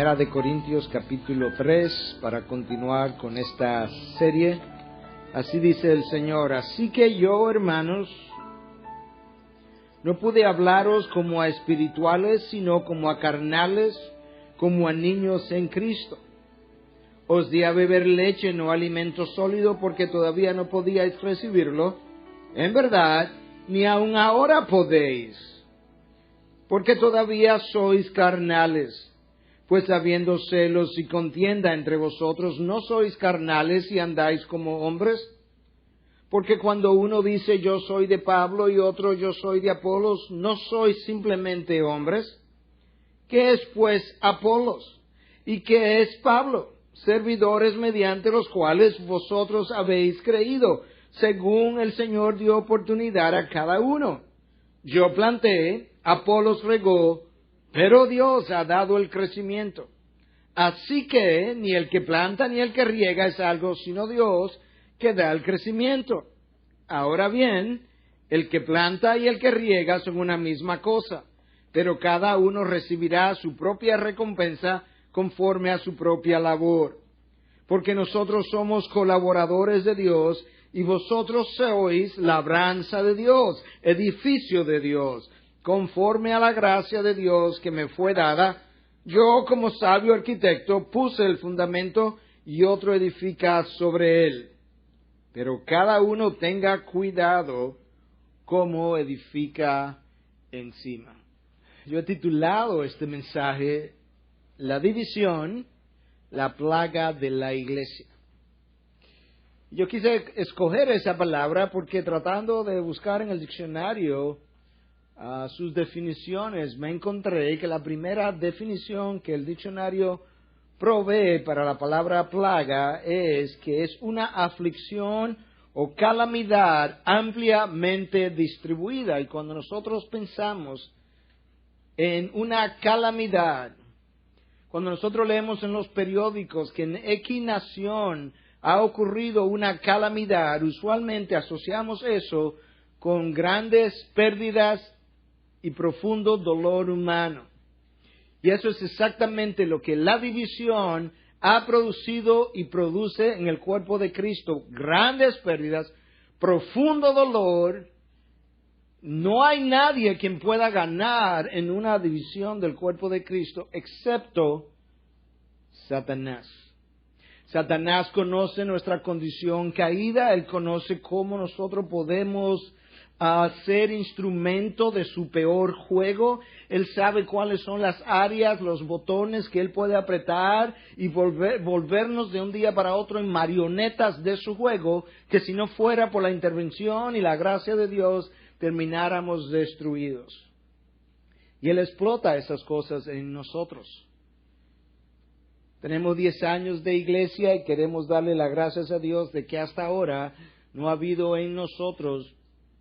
Primera de Corintios capítulo 3 para continuar con esta serie. Así dice el Señor: así que yo, hermanos, no pude hablaros como a espirituales, sino como a carnales, como a niños en Cristo. Os di a beber leche, no alimento sólido, porque todavía no podíais recibirlo. En verdad, ni aun ahora podéis, porque todavía sois carnales. Pues habiendo celos y contienda entre vosotros, ¿no sois carnales y andáis como hombres? Porque cuando uno dice yo soy de Pablo y otro yo soy de Apolos, ¿no sois simplemente hombres? ¿Qué es pues Apolos? ¿Y qué es Pablo? Servidores mediante los cuales vosotros habéis creído, según el Señor dio oportunidad a cada uno. Yo planté, Apolos regó, pero Dios ha dado el crecimiento. Así que ni el que planta ni el que riega es algo, sino Dios que da el crecimiento. Ahora bien, el que planta y el que riega son una misma cosa, pero cada uno recibirá su propia recompensa conforme a su propia labor. Porque nosotros somos colaboradores de Dios y vosotros sois labranza de Dios, edificio de Dios. Conforme a la gracia de Dios que me fue dada, yo como sabio arquitecto puse el fundamento y otro edifica sobre él. Pero cada uno tenga cuidado cómo edifica encima. Yo he titulado este mensaje La división, la plaga de la iglesia. Yo quise escoger esa palabra porque tratando de buscar en el diccionario sus definiciones, me encontré que la primera definición que el diccionario provee para la palabra plaga es que es una aflicción o calamidad ampliamente distribuida. Y cuando nosotros pensamos en una calamidad, cuando nosotros leemos en los periódicos que en X nación ha ocurrido una calamidad, usualmente asociamos eso con grandes pérdidas y profundo dolor humano. Y eso es exactamente lo que la división ha producido y produce en el cuerpo de Cristo. Grandes pérdidas, profundo dolor. No hay nadie quien pueda ganar en una división del cuerpo de Cristo excepto Satanás. Satanás conoce nuestra condición caída, él conoce cómo nosotros podemos ser instrumento de su peor juego. Él sabe cuáles son las áreas, los botones que él puede apretar y volvernos de un día para otro en marionetas de su juego, que si no fuera por la intervención y la gracia de Dios, termináramos destruidos. Y él explota esas cosas en nosotros. Tenemos 10 años de iglesia y queremos darle las gracias a Dios de que hasta ahora no ha habido en nosotros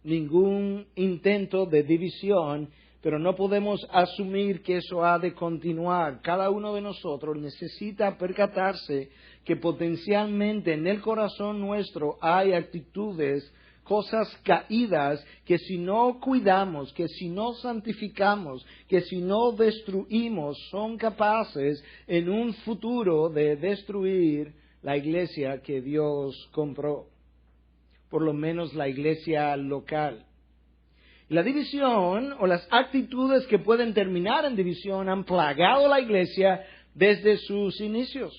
ningún intento de división, pero no podemos asumir que eso ha de continuar. Cada uno de nosotros necesita percatarse que potencialmente en el corazón nuestro hay actitudes, cosas caídas, que si no cuidamos, que si no santificamos, que si no destruimos, son capaces en un futuro de destruir la iglesia que Dios compró. Por lo menos la iglesia local. La división o las actitudes que pueden terminar en división han plagado la iglesia desde sus inicios.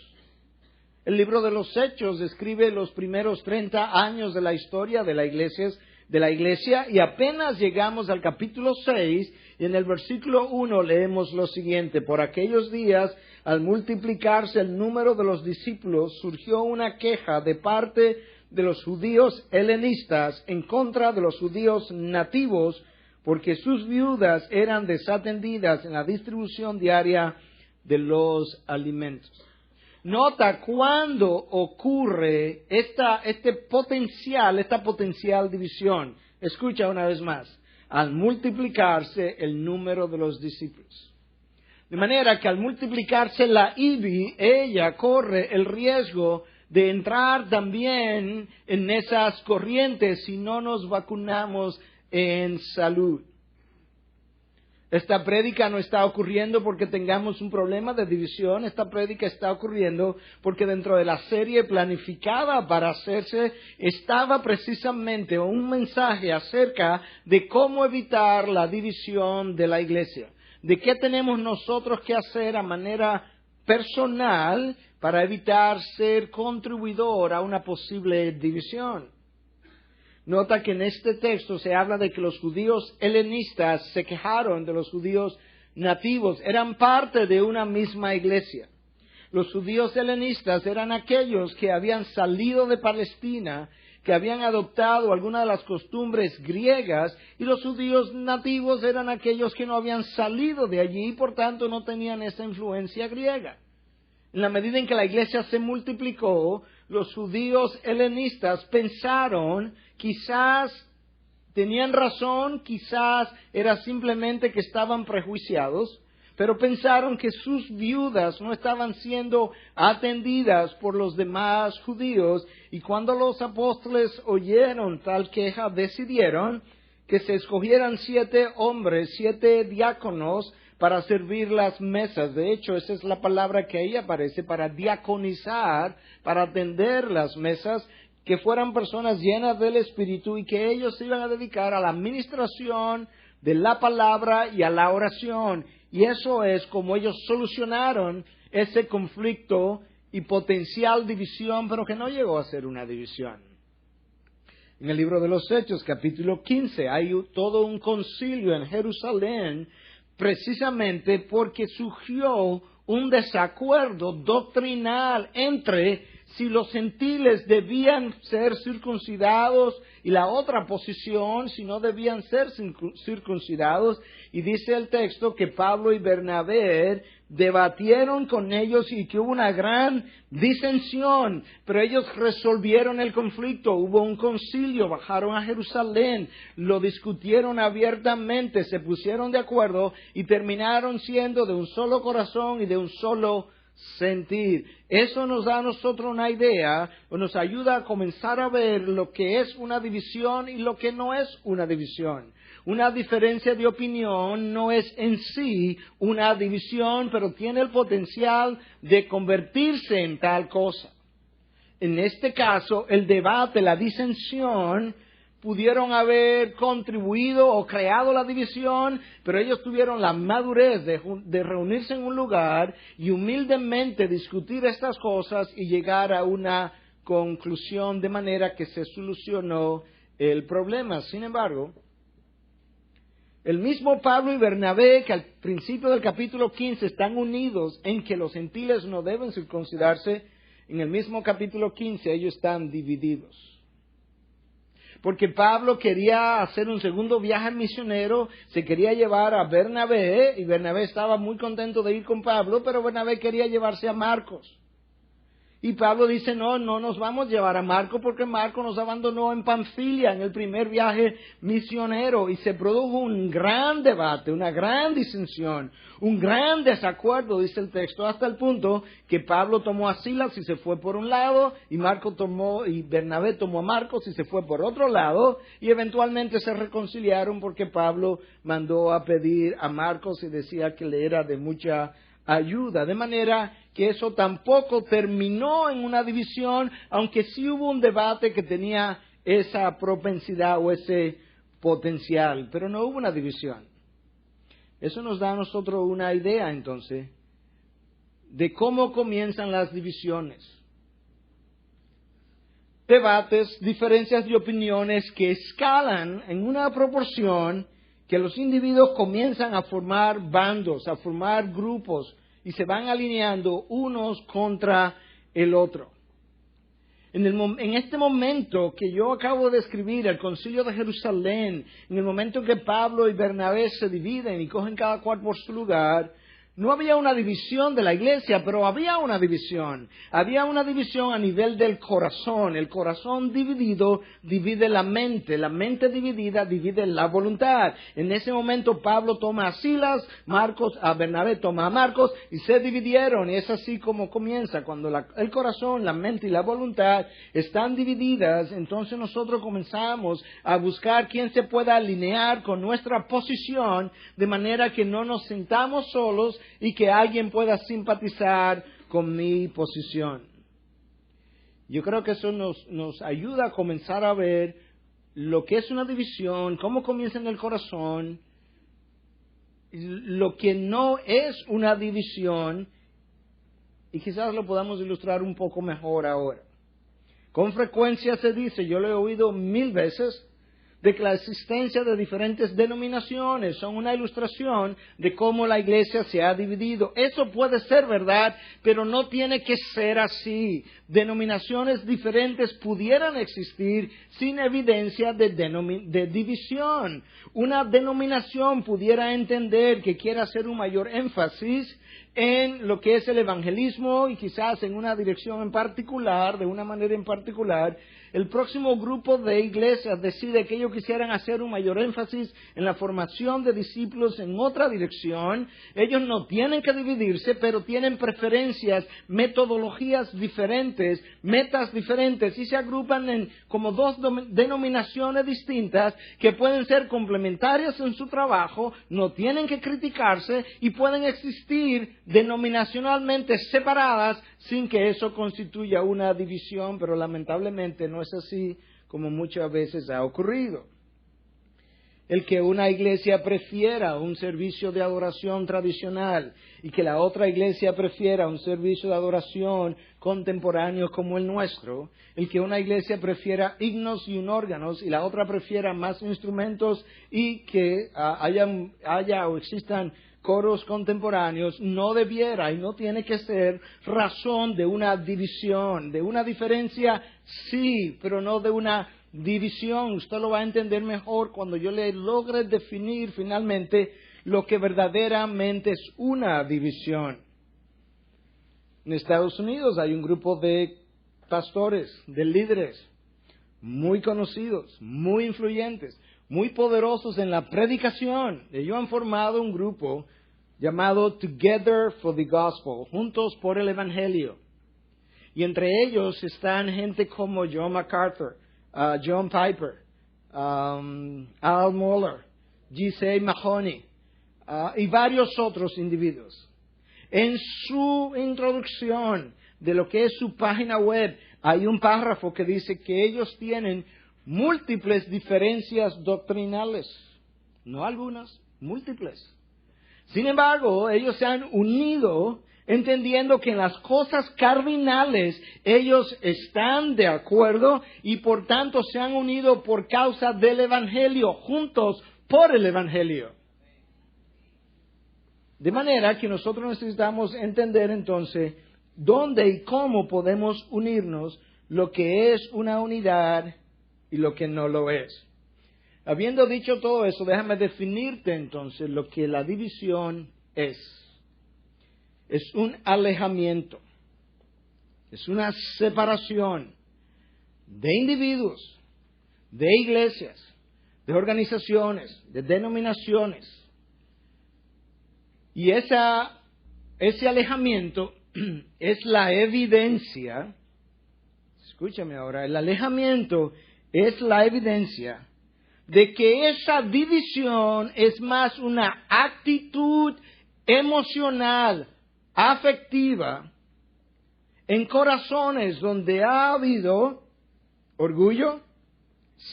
El libro de los Hechos describe los primeros 30 años de la historia de la iglesia y apenas llegamos al capítulo 6 y en el versículo 1 leemos lo siguiente: por aquellos días, al multiplicarse el número de los discípulos, surgió una queja de parte de los judíos helenistas en contra de los judíos nativos, porque sus viudas eran desatendidas en la distribución diaria de los alimentos. Nota cuándo ocurre esta potencial división. Escucha una vez más: al multiplicarse el número de los discípulos. De manera que al multiplicarse la IBI, ella corre el riesgo de entrar también en esas corrientes si no nos vacunamos en salud. Esta prédica no está ocurriendo porque tengamos un problema de división. Esta prédica está ocurriendo porque dentro de la serie planificada para hacerse estaba precisamente un mensaje acerca de cómo evitar la división de la iglesia. De qué tenemos nosotros que hacer a manera personal para evitar ser contribuidor a una posible división. Nota que en este texto se habla de que los judíos helenistas se quejaron de los judíos nativos. Eran parte de una misma iglesia. Los judíos helenistas eran aquellos que habían salido de Palestina, que habían adoptado algunas de las costumbres griegas, y los judíos nativos eran aquellos que no habían salido de allí y por tanto no tenían esa influencia griega. En la medida en que la iglesia se multiplicó, los judíos helenistas pensaron, quizás tenían razón, quizás era simplemente que estaban prejuiciados, pero pensaron que sus viudas no estaban siendo atendidas por los demás judíos, y cuando los apóstoles oyeron tal queja, decidieron que se escogieran 7 hombres, 7 diáconos, para servir las mesas. De hecho, esa es la palabra que ahí aparece, para diaconizar, para atender las mesas, que fueran personas llenas del Espíritu y que ellos se iban a dedicar a la administración de la palabra y a la oración. Y eso es como ellos solucionaron ese conflicto y potencial división, pero que no llegó a ser una división. En el libro de los Hechos, capítulo 15, hay todo un concilio en Jerusalén, precisamente porque surgió un desacuerdo doctrinal entre si los gentiles debían ser circuncidados y la otra posición si no debían ser circuncidados. Y dice el texto que Pablo y Bernabé debatieron con ellos y que hubo una gran disensión, pero ellos resolvieron el conflicto. Hubo un concilio, bajaron a Jerusalén, lo discutieron abiertamente, se pusieron de acuerdo y terminaron siendo de un solo corazón y de un solo sentir. Eso nos da a nosotros una idea, o nos ayuda a comenzar a ver lo que es una división y lo que no es una división. Una diferencia de opinión no es en sí una división, pero tiene el potencial de convertirse en tal cosa. En este caso, el debate, la disensión, pudieron haber contribuido o creado la división, pero ellos tuvieron la madurez de reunirse en un lugar y humildemente discutir estas cosas y llegar a una conclusión de manera que se solucionó el problema. Sin embargo, el mismo Pablo y Bernabé, que al principio del capítulo 15 están unidos en que los gentiles no deben circuncidarse, en el mismo capítulo 15 ellos están divididos. Porque Pablo quería hacer un segundo viaje misionero, se quería llevar a Bernabé, y Bernabé estaba muy contento de ir con Pablo, pero Bernabé quería llevarse a Marcos. Y Pablo dice, no nos vamos a llevar a Marcos porque Marcos nos abandonó en Panfilia en el primer viaje misionero. Y se produjo un gran debate, una gran disensión, un gran desacuerdo, dice el texto, hasta el punto que Pablo tomó a Silas y se fue por un lado, y Bernabé tomó a Marcos y se fue por otro lado, y eventualmente se reconciliaron porque Pablo mandó a pedir a Marcos y decía que le era de mucha ayuda, de manera que eso tampoco terminó en una división, aunque sí hubo un debate que tenía esa propensidad o ese potencial, pero no hubo una división. Eso nos da a nosotros una idea, entonces, de cómo comienzan las divisiones. Debates, diferencias de opiniones que escalan en una proporción que los individuos comienzan a formar bandos, a formar grupos, y se van alineando unos contra el otro. En este momento que yo acabo de describir, el concilio de Jerusalén, en el momento que Pablo y Bernabé se dividen y cogen cada cual por su lugar, No había una división de la iglesia, pero había una división. Había una división a nivel del corazón. El corazón dividido divide la mente dividida divide la voluntad. En ese momento Pablo toma a Silas, a Bernabé toma a Marcos y se dividieron. Y es así como comienza. Cuando el corazón, la mente y la voluntad están divididas, entonces nosotros comenzamos a buscar quién se pueda alinear con nuestra posición de manera que no nos sintamos solos y que alguien pueda simpatizar con mi posición. Yo creo que eso nos ayuda a comenzar a ver lo que es una división, cómo comienza en el corazón, lo que no es una división, y quizás lo podamos ilustrar un poco mejor ahora. Con frecuencia se dice, yo lo he oído 1000 veces, de que la existencia de diferentes denominaciones son una ilustración de cómo la iglesia se ha dividido. Eso puede ser verdad, pero no tiene que ser así. Denominaciones diferentes pudieran existir sin evidencia de división. Una denominación pudiera entender que quiere hacer un mayor énfasis en lo que es el evangelismo y quizás en una dirección en particular, de una manera en particular. El próximo grupo de iglesias decide que ellos quisieran hacer un mayor énfasis en la formación de discípulos en otra dirección. Ellos no tienen que dividirse, pero tienen preferencias, metodologías diferentes, metas diferentes, y se agrupan en como dos denominaciones distintas que pueden ser complementarias en su trabajo, no tienen que criticarse y pueden existir denominacionalmente separadas sin que eso constituya una división, pero lamentablemente no es así como muchas veces ha ocurrido. El que una iglesia prefiera un servicio de adoración tradicional y que la otra iglesia prefiera un servicio de adoración contemporáneo como el nuestro, el que una iglesia prefiera himnos y órganos y la otra prefiera más instrumentos y que haya o existan coros contemporáneos, no debiera y no tiene que ser razón de una división, de una diferencia sí, pero no de una división. Usted lo va a entender mejor cuando yo le logre definir finalmente lo que verdaderamente es una división. En Estados Unidos hay un grupo de pastores, de líderes, muy conocidos, muy influyentes, muy poderosos en la predicación. Ellos han formado un grupo llamado Together for the Gospel, Juntos por el Evangelio. Y entre ellos están gente como John MacArthur, John Piper, Al Mohler, G.C. Mahoney, y varios otros individuos. En su introducción de lo que es su página web, hay un párrafo que dice que ellos tienen múltiples diferencias doctrinales, no algunas, múltiples. Sin embargo, ellos se han unido entendiendo que en las cosas cardinales ellos están de acuerdo y por tanto se han unido por causa del Evangelio, juntos por el Evangelio. De manera que nosotros necesitamos entender entonces dónde y cómo podemos unirnos, lo que es una unidad y lo que no lo es. Habiendo dicho todo eso, déjame definirte entonces lo que la división es. Es un alejamiento, es una separación de individuos, de iglesias, de organizaciones, de denominaciones. Y ese alejamiento es la evidencia, escúchame ahora, el alejamiento es la evidencia de que esa división es más una actitud emocional, afectiva, en corazones donde ha habido orgullo,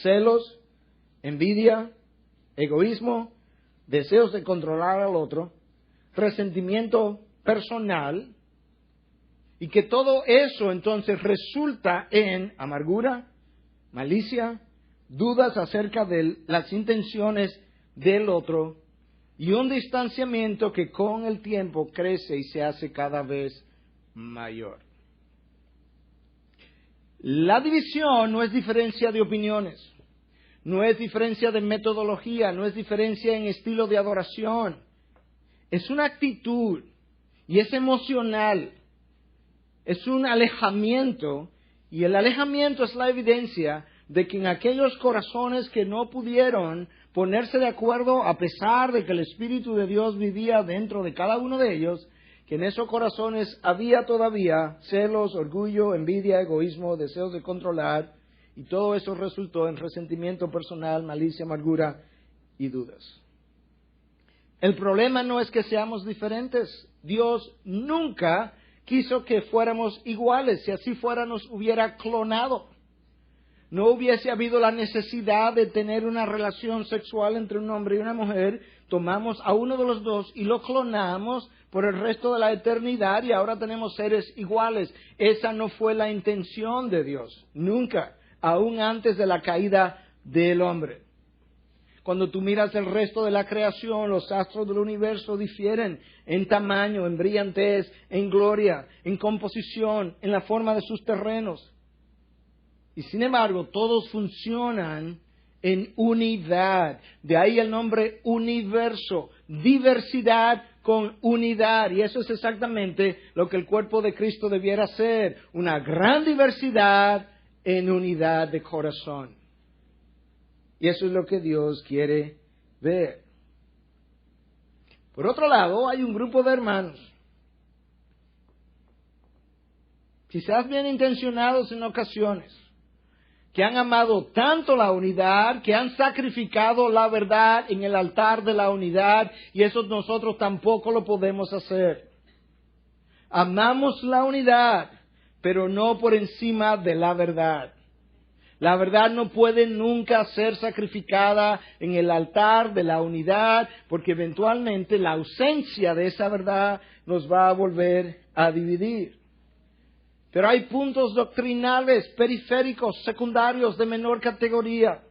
celos, envidia, egoísmo, deseos de controlar al otro, resentimiento personal, y que todo eso entonces resulta en amargura, malicia, dudas acerca de las intenciones del otro y un distanciamiento que con el tiempo crece y se hace cada vez mayor. La división no es diferencia de opiniones, no es diferencia de metodología, no es diferencia en estilo de adoración. Es una actitud y es emocional. Es un alejamiento, y el alejamiento es la evidencia de que en aquellos corazones que no pudieron ponerse de acuerdo a pesar de que el Espíritu de Dios vivía dentro de cada uno de ellos, que en esos corazones había todavía celos, orgullo, envidia, egoísmo, deseos de controlar, y todo eso resultó en resentimiento personal, malicia, amargura y dudas. El problema no es que seamos diferentes. Dios nunca quiso que fuéramos iguales. Si así fuera, nos hubiera clonado. No hubiese habido la necesidad de tener una relación sexual entre un hombre y una mujer. Tomamos a uno de los dos y lo clonamos por el resto de la eternidad y ahora tenemos seres iguales. Esa no fue la intención de Dios, nunca, aún antes de la caída del hombre. Cuando tú miras el resto de la creación, los astros del universo difieren en tamaño, en brillantez, en gloria, en composición, en la forma de sus terrenos. Y sin embargo, todos funcionan en unidad. De ahí el nombre universo, diversidad con unidad. Y eso es exactamente lo que el cuerpo de Cristo debiera ser. Una gran diversidad en unidad de corazón. Y eso es lo que Dios quiere ver. Por otro lado, hay un grupo de hermanos, quizás bien intencionados en ocasiones, que han amado tanto la unidad, que han sacrificado la verdad en el altar de la unidad, y eso nosotros tampoco lo podemos hacer. Amamos la unidad, pero no por encima de la verdad. La verdad no puede nunca ser sacrificada en el altar de la unidad, porque eventualmente la ausencia de esa verdad nos va a volver a dividir. Pero hay puntos doctrinales, periféricos, secundarios de menor categoría,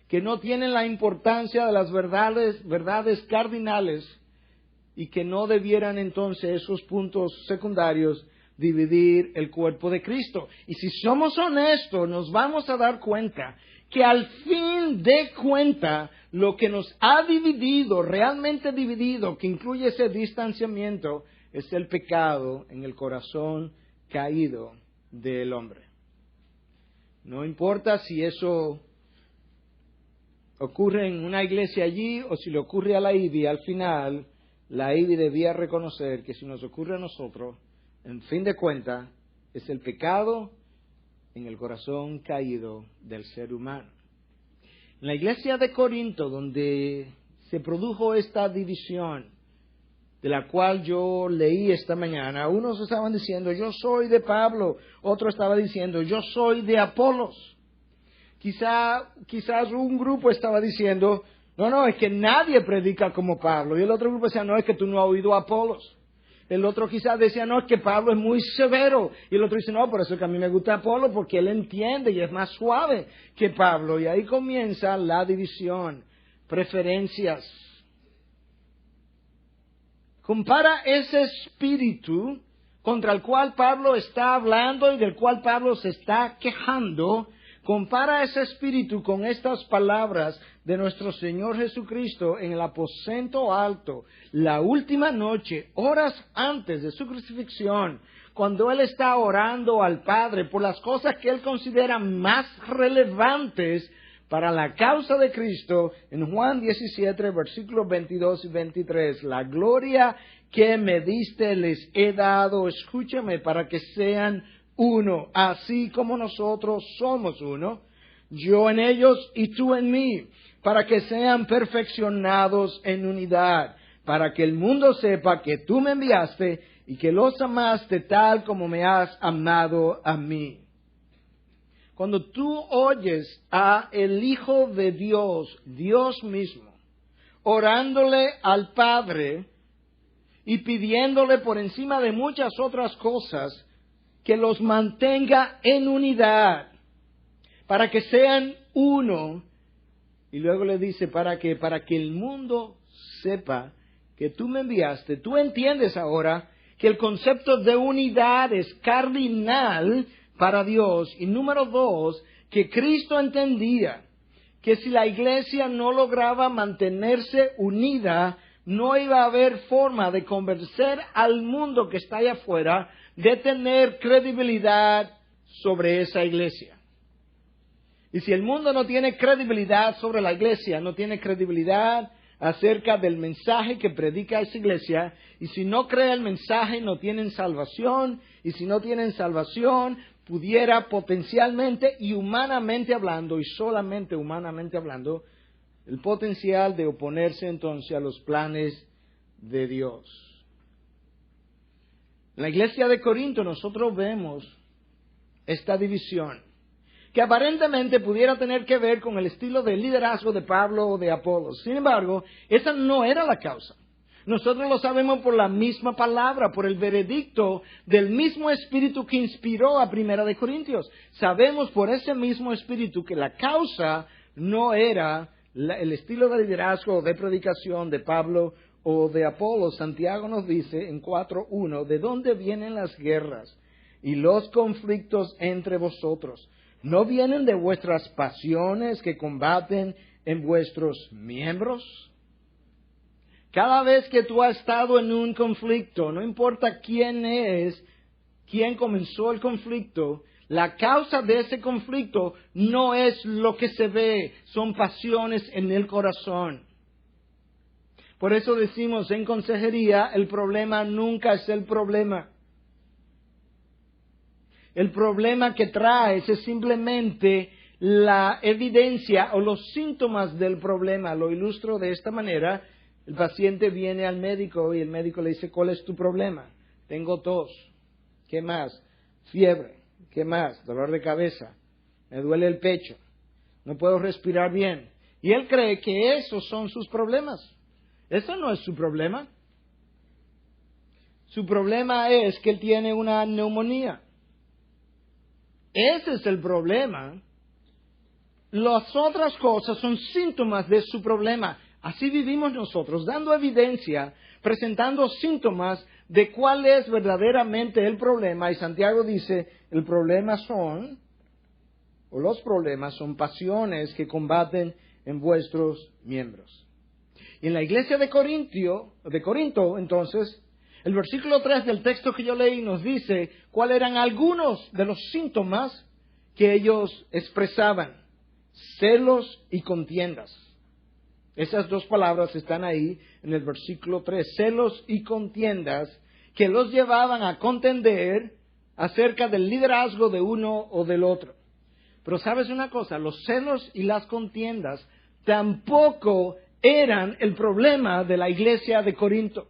que no tienen la importancia de las verdades cardinales y que no debieran entonces esos puntos secundarios dividir el cuerpo de Cristo. Y si somos honestos, nos vamos a dar cuenta que al fin de cuenta, lo que nos ha dividido, realmente dividido, que incluye ese distanciamiento, es el pecado en el corazón caído del hombre. No importa si eso ocurre en una iglesia allí o si le ocurre a la IBI, al final la IBI debía reconocer que si nos ocurre a nosotros, en fin de cuentas, es el pecado en el corazón caído del ser humano. En la iglesia de Corinto, donde se produjo esta división, de la cual yo leí esta mañana, unos estaban diciendo, yo soy de Pablo, otro estaba diciendo, yo soy de Apolos. Quizás un grupo estaba diciendo, no, es que nadie predica como Pablo. Y el otro grupo decía, no, es que tú no has oído a Apolos. El otro quizás decía, no, es que Pablo es muy severo. Y el otro dice, no, por eso es que a mí me gusta Apolo, porque él entiende y es más suave que Pablo. Y ahí comienza la división, preferencias. Compara ese espíritu contra el cual Pablo está hablando y del cual Pablo se está quejando. Compara ese espíritu con estas palabras de nuestro Señor Jesucristo en el aposento alto, la última noche, horas antes de su crucifixión, cuando Él está orando al Padre por las cosas que Él considera más relevantes para la causa de Cristo, en Juan 17, versículos 22 y 23, la gloria que me diste les he dado, escúchame, para que sean uno, así como nosotros somos uno, yo en ellos y tú en mí, para que sean perfeccionados en unidad, para que el mundo sepa que tú me enviaste y que los amaste tal como me has amado a mí. Cuando tú oyes a el Hijo de Dios, Dios mismo, orándole al Padre y pidiéndole por encima de muchas otras cosas que los mantenga en unidad, para que sean uno, y luego le dice, para que el mundo sepa que tú me enviaste. Tú entiendes ahora que el concepto de unidad es cardinal para Dios. Y número 2, que Cristo entendía que si la iglesia no lograba mantenerse unida, no iba a haber forma de convencer al mundo que está allá afuera de tener credibilidad sobre esa iglesia. Y si el mundo no tiene credibilidad sobre la iglesia, no tiene credibilidad acerca del mensaje que predica esa iglesia, y si no cree el mensaje, no tienen salvación, y si no tienen salvación, pudiera potencialmente y humanamente hablando, y solamente humanamente hablando, el potencial de oponerse entonces a los planes de Dios. En la iglesia de Corinto nosotros vemos esta división, que aparentemente pudiera tener que ver con el estilo de liderazgo de Pablo o de Apolos. Sin embargo, esa no era la causa. Nosotros lo sabemos por la misma palabra, por el veredicto del mismo Espíritu que inspiró a Primera de Corintios. Sabemos por ese mismo Espíritu que la causa no era el estilo de liderazgo o de predicación de Pablo o de Apolos. Santiago nos dice en 4:1, ¿de dónde vienen las guerras y los conflictos entre vosotros? ¿No vienen de vuestras pasiones que combaten en vuestros miembros? Cada vez que tú has estado en un conflicto, no importa quién comenzó el conflicto, la causa de ese conflicto no es lo que se ve, son pasiones en el corazón. Por eso decimos en consejería, el problema nunca es el problema. El problema que traes es simplemente la evidencia o los síntomas del problema. Lo ilustro de esta manera. El paciente viene al médico y el médico le dice, ¿cuál es tu problema? Tengo tos. ¿Qué más? Fiebre. ¿Qué más? Dolor de cabeza. Me duele el pecho. No puedo respirar bien. Y él cree que esos son sus problemas. Eso no es su problema. Su problema es que él tiene una neumonía. Ese es el problema. Las otras cosas son síntomas de su problema. Así vivimos nosotros, dando evidencia, presentando síntomas de cuál es verdaderamente el problema. Y Santiago dice, los problemas son pasiones que combaten en vuestros miembros. Y en la iglesia de Corinto, entonces, el versículo 3 del texto que yo leí nos dice cuáles eran algunos de los síntomas que ellos expresaban. Celos y contiendas. Esas dos palabras están ahí en el versículo 3. Celos y contiendas que los llevaban a contender acerca del liderazgo de uno o del otro. Pero ¿sabes una cosa? Los celos y las contiendas tampoco eran el problema de la iglesia de Corinto.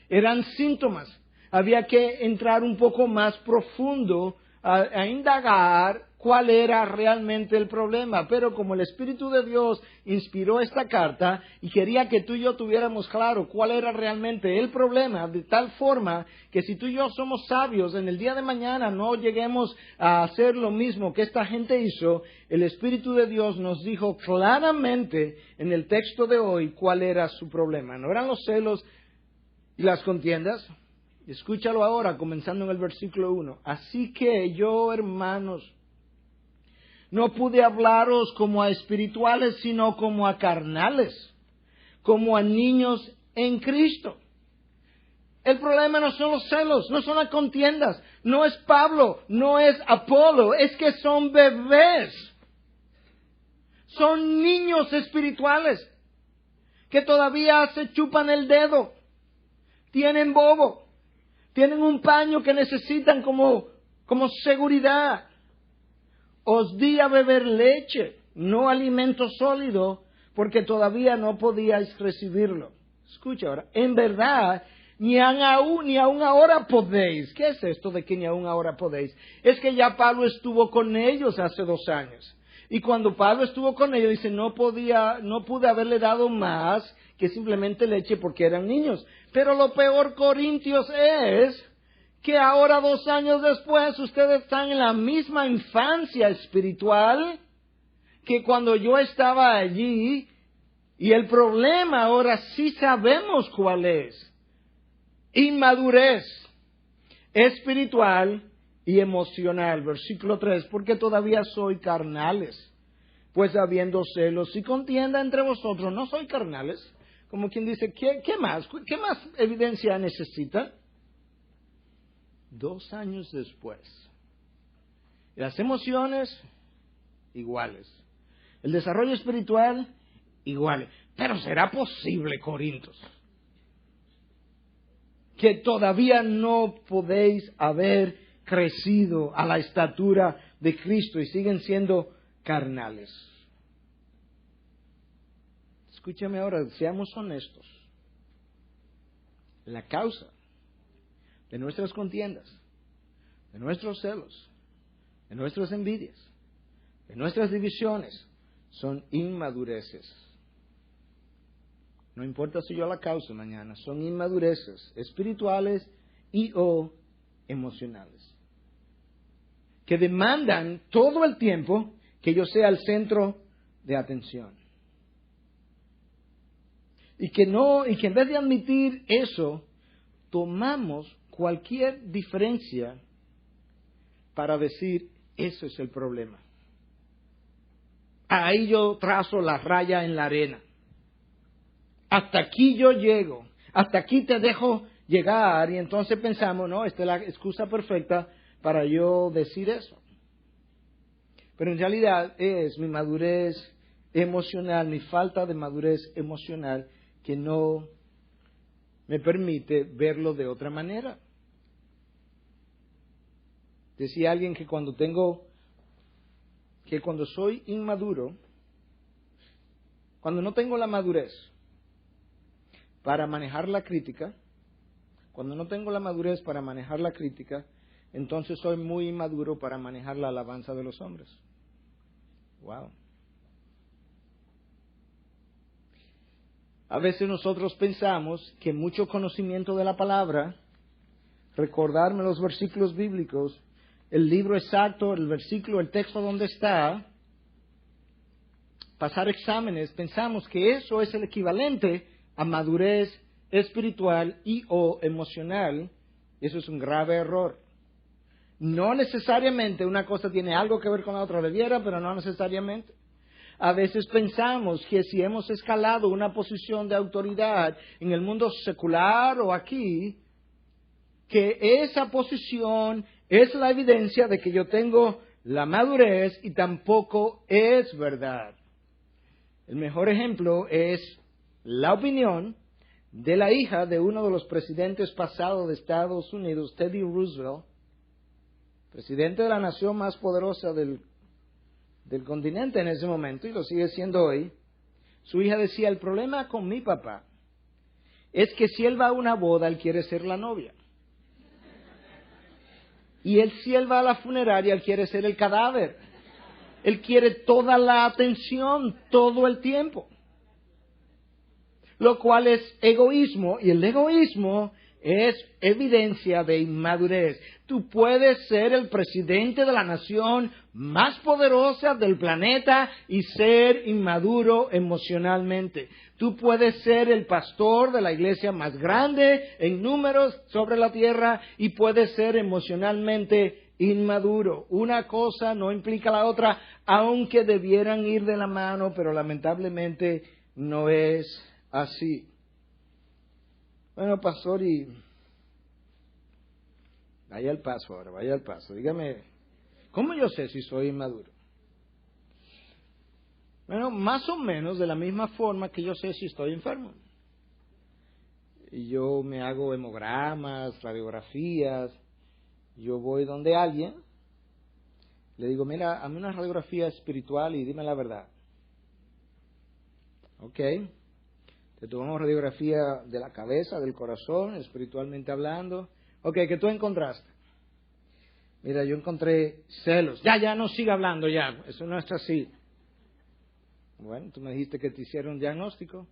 Eran síntomas. Había que entrar un poco más profundo a indagar cuál era realmente el problema. Pero como el Espíritu de Dios inspiró esta carta y quería que tú y yo tuviéramos claro cuál era realmente el problema, de tal forma que si tú y yo somos sabios, en el día de mañana no lleguemos a hacer lo mismo que esta gente hizo, el Espíritu de Dios nos dijo claramente en el texto de hoy cuál era su problema. No eran los celos y las contiendas. Escúchalo ahora, comenzando en el versículo 1. Así que yo, hermanos, no pude hablaros como a espirituales, sino como a carnales, como a niños en Cristo. El problema no son los celos, no son las contiendas, no es Pablo, no es Apolo, es que son bebés. Son niños espirituales que todavía se chupan el dedo, tienen bobo, tienen un paño que necesitan como seguridad. Os di a beber leche, no alimento sólido, porque todavía no podíais recibirlo. Escucha ahora, en verdad, ni aún ahora podéis. ¿Qué es esto de que ni aún ahora podéis? Es que ya Pablo estuvo con ellos hace 2 años. Y cuando Pablo estuvo con ellos, dice, no pude haberle dado más que simplemente leche porque eran niños. Pero lo peor, Corintios, es que ahora 2 años después ustedes están en la misma infancia espiritual que cuando yo estaba allí, y el problema ahora sí sabemos cuál es. Inmadurez espiritual y emocional. Versículo 3, porque todavía soy carnales, pues habiendo celos y contienda entre vosotros, no soy carnales, como quien dice, ¿qué más? ¿Qué más evidencia necesita? 2 años después. Las emociones, iguales. El desarrollo espiritual, iguales. Pero ¿será posible, Corintios, que todavía no podéis haber crecido a la estatura de Cristo y siguen siendo carnales? Escúchame ahora, seamos honestos. La causa de nuestras contiendas, de nuestros celos, de nuestras envidias, de nuestras divisiones, son inmadureces. No importa si yo la causa mañana, son inmadureces espirituales y o emocionales, que demandan todo el tiempo que yo sea el centro de atención. Y que en vez de admitir eso, tomamos cualquier diferencia para decir, eso es el problema. Ahí yo trazo la raya en la arena. Hasta aquí yo llego, hasta aquí te dejo llegar, y entonces pensamos, no, esta es la excusa perfecta para yo decir eso. Pero en realidad es mi madurez emocional, mi falta de madurez emocional, que no me permite verlo de otra manera. Decía alguien que cuando soy inmaduro, cuando no tengo la madurez para manejar la crítica, entonces soy muy inmaduro para manejar la alabanza de los hombres. Wow. A veces nosotros pensamos que mucho conocimiento de la palabra, recordarme los versículos bíblicos, el libro exacto, el versículo, el texto donde está, pasar exámenes, pensamos que eso es el equivalente a madurez espiritual y o emocional. Eso es un grave error. No necesariamente una cosa tiene algo que ver con la otra, debiera, pero no necesariamente. A veces pensamos que si hemos escalado una posición de autoridad en el mundo secular o aquí, que esa posición es la evidencia de que yo tengo la madurez, y tampoco es verdad. El mejor ejemplo es la opinión de la hija de uno de los presidentes pasados de Estados Unidos, Teddy Roosevelt, presidente de la nación más poderosa del continente en ese momento, y lo sigue siendo hoy. Su hija decía, el problema con mi papá es que si él va a una boda, él quiere ser la novia. Y si él va a la funeraria, él quiere ser el cadáver. Él quiere toda la atención, todo el tiempo. Lo cual es egoísmo, y el egoísmo es evidencia de inmadurez. Tú puedes ser el presidente de la nación más poderosa del planeta y ser inmaduro emocionalmente. Tú puedes ser el pastor de la iglesia más grande en números sobre la tierra y puedes ser emocionalmente inmaduro. Una cosa no implica la otra, aunque debieran ir de la mano, pero lamentablemente no es así. Bueno, pastor, y vaya al paso ahora, vaya al paso. Dígame, ¿cómo yo sé si soy inmaduro? Bueno, más o menos de la misma forma que yo sé si estoy enfermo. Y yo me hago hemogramas, radiografías. Yo voy donde alguien, le digo, mira, hazme una radiografía espiritual y dime la verdad. Ok. Te tomamos radiografía de la cabeza, del corazón, espiritualmente hablando. Ok, ¿qué tú encontraste? Mira, yo encontré celos. Ya, no siga hablando ya. Eso no es así. Bueno, tú me dijiste que te hicieron un diagnóstico.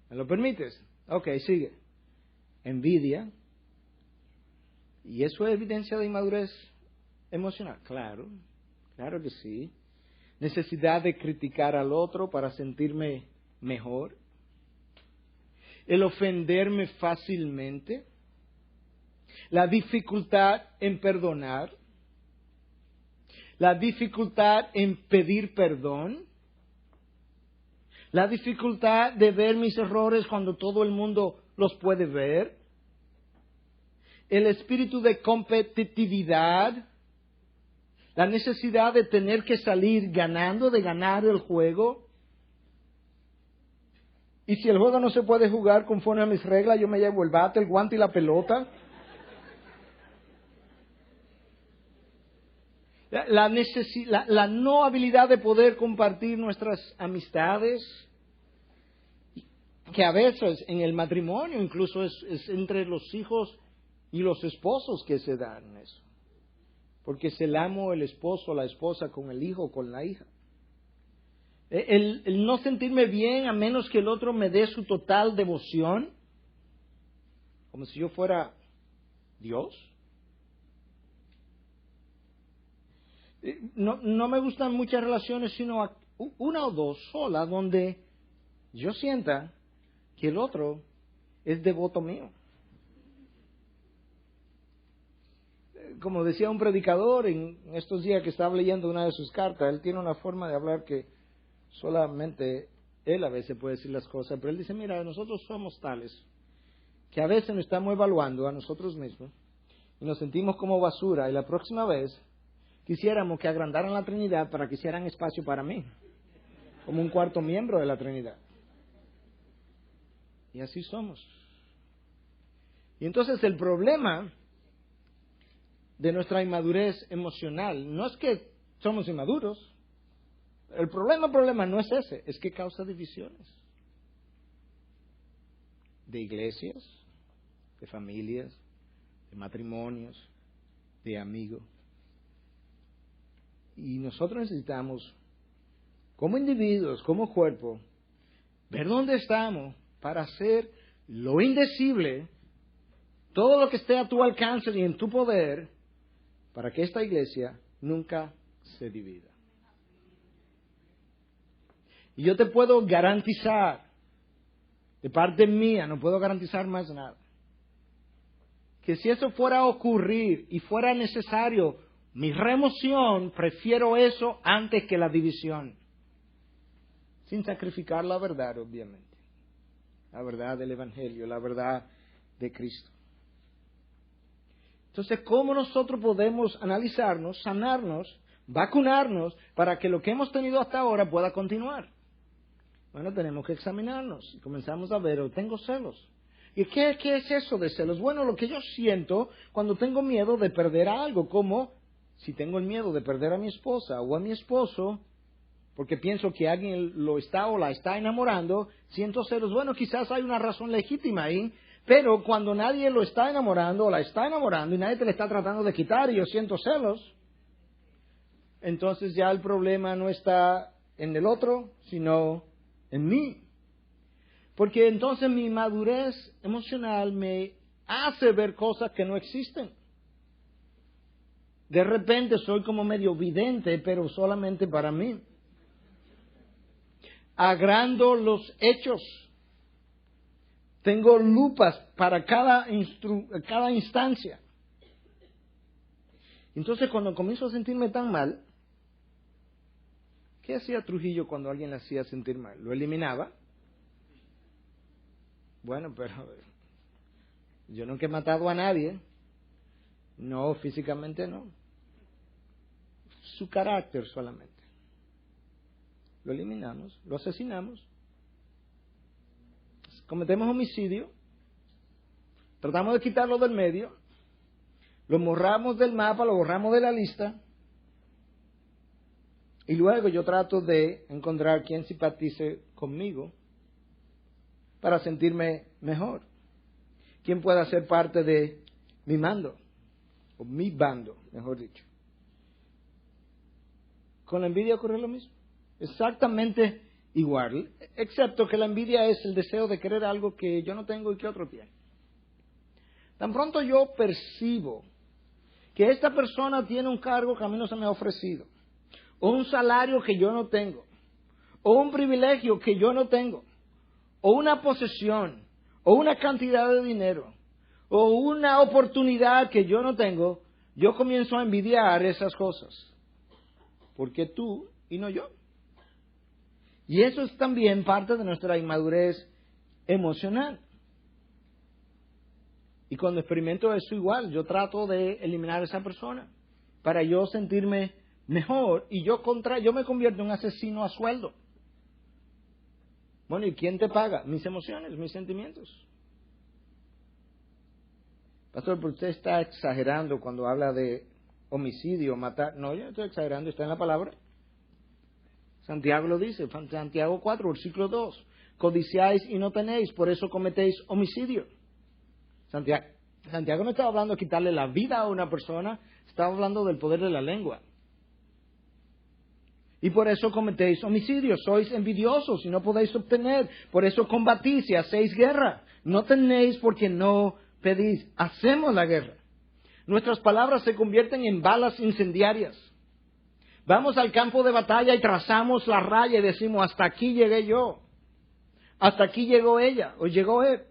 ¿Me lo permites? Ok, sigue. Envidia. ¿Y eso es evidencia de inmadurez emocional? Claro que sí. Necesidad de criticar al otro para sentirme mejor. El ofenderme fácilmente, la dificultad en perdonar, la dificultad en pedir perdón, La dificultad de ver mis errores cuando todo el mundo los puede ver. El espíritu de competitividad. La necesidad de tener que salir ganando, de ganar el juego. Y si el juego no se puede jugar conforme a mis reglas, yo me llevo el bate, el guante y la pelota. La no habilidad de poder compartir nuestras amistades, que a veces en el matrimonio incluso es entre los hijos y los esposos que se dan eso. Porque es el amo, el esposo, la esposa con el hijo, con la hija. El no sentirme bien a menos que el otro me dé su total devoción, como si yo fuera Dios. No me gustan muchas relaciones, sino una o dos solas, donde yo sienta que el otro es devoto mío. Como decía un predicador en estos días que estaba leyendo una de sus cartas, él tiene una forma de hablar que solamente él a veces puede decir las cosas, pero él dice, mira, nosotros somos tales que a veces nos estamos evaluando a nosotros mismos y nos sentimos como basura, y la próxima vez quisiéramos que agrandaran la Trinidad para que hicieran espacio para mí, como un cuarto miembro de la Trinidad. Y así somos. Y entonces el problema de nuestra inmadurez emocional no es que somos inmaduros. El problema no es ese, es que causa divisiones. De iglesias, de familias, de matrimonios, de amigos. Y nosotros necesitamos, como individuos, como cuerpo, ver dónde estamos para hacer lo indecible, todo lo que esté a tu alcance y en tu poder, para que esta iglesia nunca se divida. Y yo te puedo garantizar, de parte mía, no puedo garantizar más nada, que si eso fuera a ocurrir y fuera necesario mi remoción, prefiero eso antes que la división. Sin sacrificar la verdad, obviamente. La verdad del Evangelio, la verdad de Cristo. Entonces, ¿cómo nosotros podemos analizarnos, sanarnos, vacunarnos para que lo que hemos tenido hasta ahora pueda continuar? Bueno, tenemos que examinarnos y comenzamos a ver, tengo celos. ¿Y qué es eso de celos? Bueno, lo que yo siento cuando tengo miedo de perder algo, como si tengo el miedo de perder a mi esposa o a mi esposo, porque pienso que alguien lo está o la está enamorando, siento celos. Bueno, quizás hay una razón legítima ahí, pero cuando nadie lo está enamorando o la está enamorando y nadie te le está tratando de quitar y yo siento celos, entonces ya el problema no está en el otro, sino en mí. Porque entonces mi madurez emocional me hace ver cosas que no existen. De repente soy como medio vidente, pero solamente para mí. Agrando los hechos. Tengo lupas para cada instancia. Entonces cuando comienzo a sentirme tan mal, ¿qué hacía Trujillo cuando alguien le hacía sentir mal? ¿Lo eliminaba? Bueno, pero yo nunca he matado a nadie. No, físicamente no. Su carácter solamente. Lo eliminamos, lo asesinamos. Cometemos homicidio. Tratamos de quitarlo del medio. Lo borramos del mapa, lo borramos de la lista. Y luego yo trato de encontrar quien simpatice conmigo para sentirme mejor. Quien pueda ser parte de mi mando, o mi bando, mejor dicho. Con la envidia ocurre lo mismo. Exactamente igual, excepto que la envidia es el deseo de querer algo que yo no tengo y que otro tiene. Tan pronto yo percibo que esta persona tiene un cargo que a mí no se me ha ofrecido, o un salario que yo no tengo, o un privilegio que yo no tengo, o una posesión, o una cantidad de dinero, o una oportunidad que yo no tengo, yo comienzo a envidiar esas cosas. ¿Por qué tú y no yo? Y eso es también parte de nuestra inmadurez emocional. Y cuando experimento eso igual, yo trato de eliminar a esa persona para yo sentirme mejor y yo me convierto en un asesino a sueldo. Bueno, ¿y quién te paga? Mis emociones, mis sentimientos. Pastor, pero usted está exagerando cuando habla de homicidio, matar. No, yo no estoy exagerando, está en la palabra. Santiago lo dice, Santiago 4, versículo 2. Codiciáis y no tenéis, por eso cometéis homicidio. Santiago no estaba hablando de quitarle la vida a una persona, estaba hablando del poder de la lengua. Y por eso cometéis homicidio, sois envidiosos y no podéis obtener, por eso combatís y hacéis guerra. No tenéis porque no pedís, hacemos la guerra. Nuestras palabras se convierten en balas incendiarias. Vamos al campo de batalla y trazamos la raya y decimos, hasta aquí llegué yo, hasta aquí llegó ella o llegó él.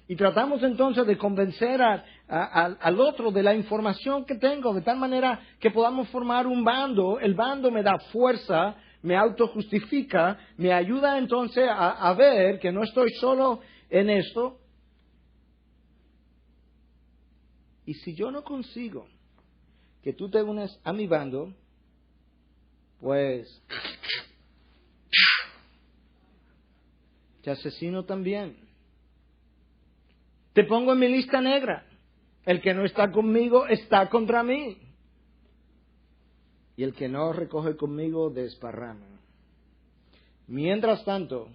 Y tratamos entonces de convencer al otro de la información que tengo, de tal manera que podamos formar un bando. El bando me da fuerza, me autojustifica, me ayuda entonces a ver que no estoy solo en esto. Y si yo no consigo que tú te unas a mi bando, pues te asesino también. Te pongo en mi lista negra. El que no está conmigo está contra mí. Y el que no recoge conmigo desparrama. Mientras tanto,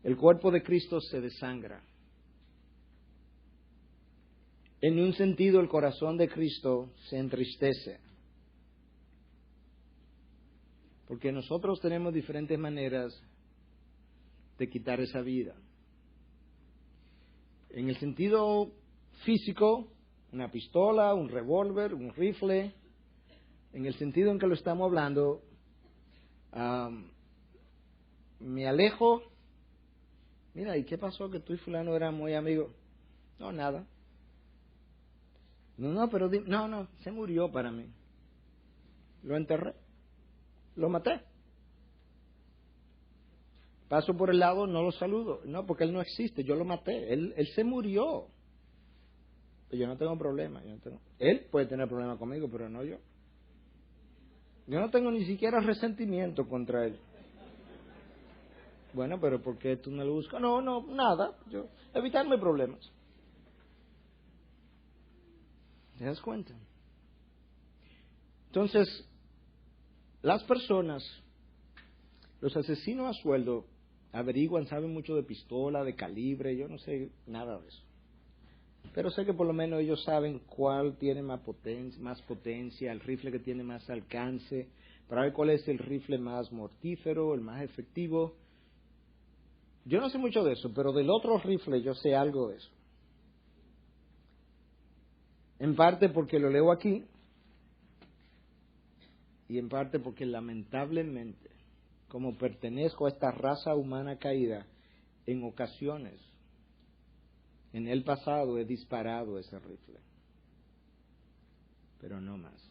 el cuerpo de Cristo se desangra. En un sentido, el corazón de Cristo se entristece. Porque nosotros tenemos diferentes maneras de quitar esa vida. En el sentido físico, una pistola, un revólver, un rifle. En el sentido en que lo estamos hablando, me alejo. Mira, ¿y qué pasó? Que tú y fulano eran muy amigos. No, nada. No, pero no, se murió para mí. Lo enterré. Lo maté. Paso por el lado, no lo saludo. No, porque él no existe, yo lo maté. Él se murió. Pero yo no tengo problema. Él puede tener problema conmigo, pero no yo. Yo no tengo ni siquiera resentimiento contra él. Bueno, pero ¿por qué tú no lo buscas? No, nada. Evitarme problemas. ¿Te das cuenta? Entonces, las personas, los asesinos a sueldo, averiguan, saben mucho de pistola, de calibre, yo no sé nada de eso. Pero sé que por lo menos ellos saben cuál tiene más potencia, el rifle que tiene más alcance, para ver cuál es el rifle más mortífero, el más efectivo. Yo no sé mucho de eso, pero del otro rifle yo sé algo de eso. En parte porque lo leo aquí y en parte porque lamentablemente, como pertenezco a esta raza humana caída, en ocasiones, en el pasado he disparado ese rifle, pero no más.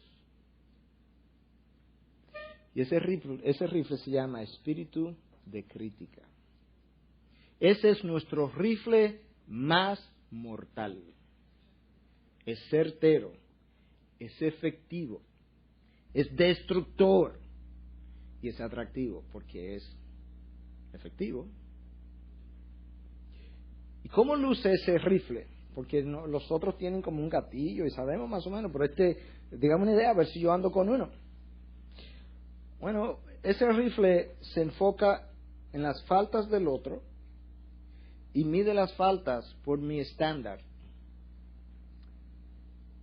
Y ese rifle se llama espíritu de crítica. Ese es nuestro rifle más mortal. Es certero, es efectivo, es destructor y es atractivo porque es efectivo. ¿Y cómo luce ese rifle? Porque los otros tienen como un gatillo y sabemos más o menos, pero digamos una idea, a ver si yo ando con uno. Bueno, ese rifle se enfoca en las faltas del otro y mide las faltas por mi estándar.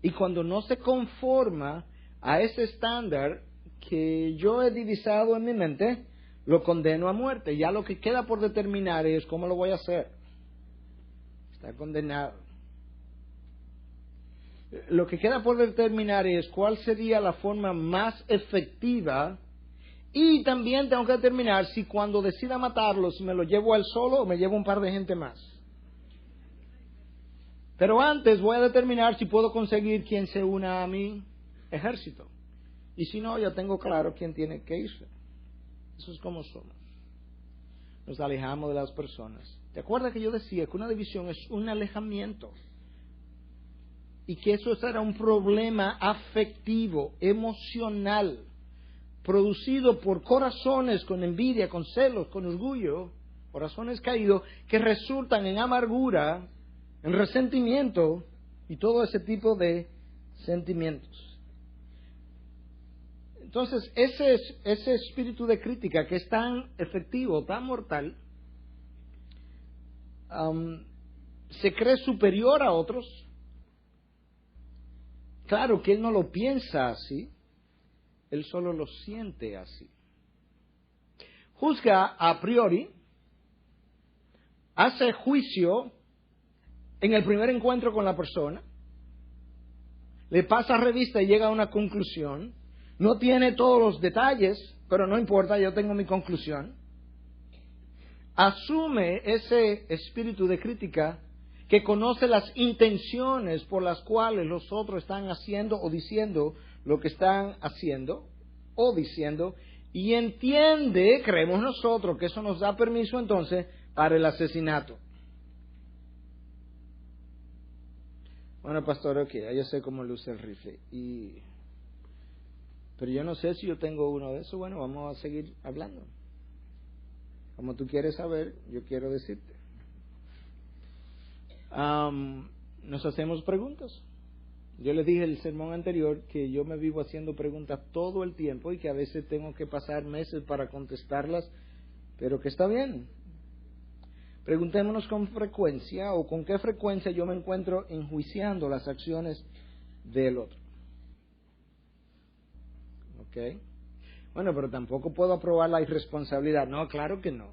Y cuando no se conforma a ese estándar que yo he divisado en mi mente, lo condeno a muerte. Ya lo que queda por determinar es cómo lo voy a hacer. Está condenado. Lo que queda por determinar es cuál sería la forma más efectiva. Y también tengo que determinar si cuando decida matarlo, si me lo llevo a él solo o me llevo un par de gente más. Pero antes voy a determinar si puedo conseguir quien se una a mi ejército. Y si no, ya tengo claro quién tiene que irse. Eso es como somos. Nos alejamos de las personas. ¿Te acuerdas que yo decía que una división es un alejamiento? Y que eso será un problema afectivo, emocional, producido por corazones con envidia, con celos, con orgullo, corazones caídos, que resultan en amargura, en resentimiento y todo ese tipo de sentimientos. Entonces, ese espíritu de crítica que es tan efectivo, tan mortal, se cree superior a otros. Claro que él no lo piensa así, él solo lo siente así. Juzga a priori, hace juicio en el primer encuentro con la persona, le pasa revista y llega a una conclusión. No tiene todos los detalles, pero no importa, yo tengo mi conclusión. Asume ese espíritu de crítica que conoce las intenciones por las cuales los otros están haciendo o diciendo lo que están haciendo o diciendo, y entiende, creemos nosotros, que eso nos da permiso entonces para el asesinato. Bueno, pastor, ok, yo sé cómo luce el rifle, pero yo no sé si yo tengo uno de esos. Bueno, vamos a seguir hablando. Como tú quieres saber, yo quiero decirte. Nos hacemos preguntas. Yo les dije en el sermón anterior que yo me vivo haciendo preguntas todo el tiempo y que a veces tengo que pasar meses para contestarlas, pero que está bien. Preguntémonos con frecuencia o con qué frecuencia yo me encuentro enjuiciando las acciones del otro. ¿Ok? Bueno, pero tampoco puedo aprobar la irresponsabilidad. No, claro que no.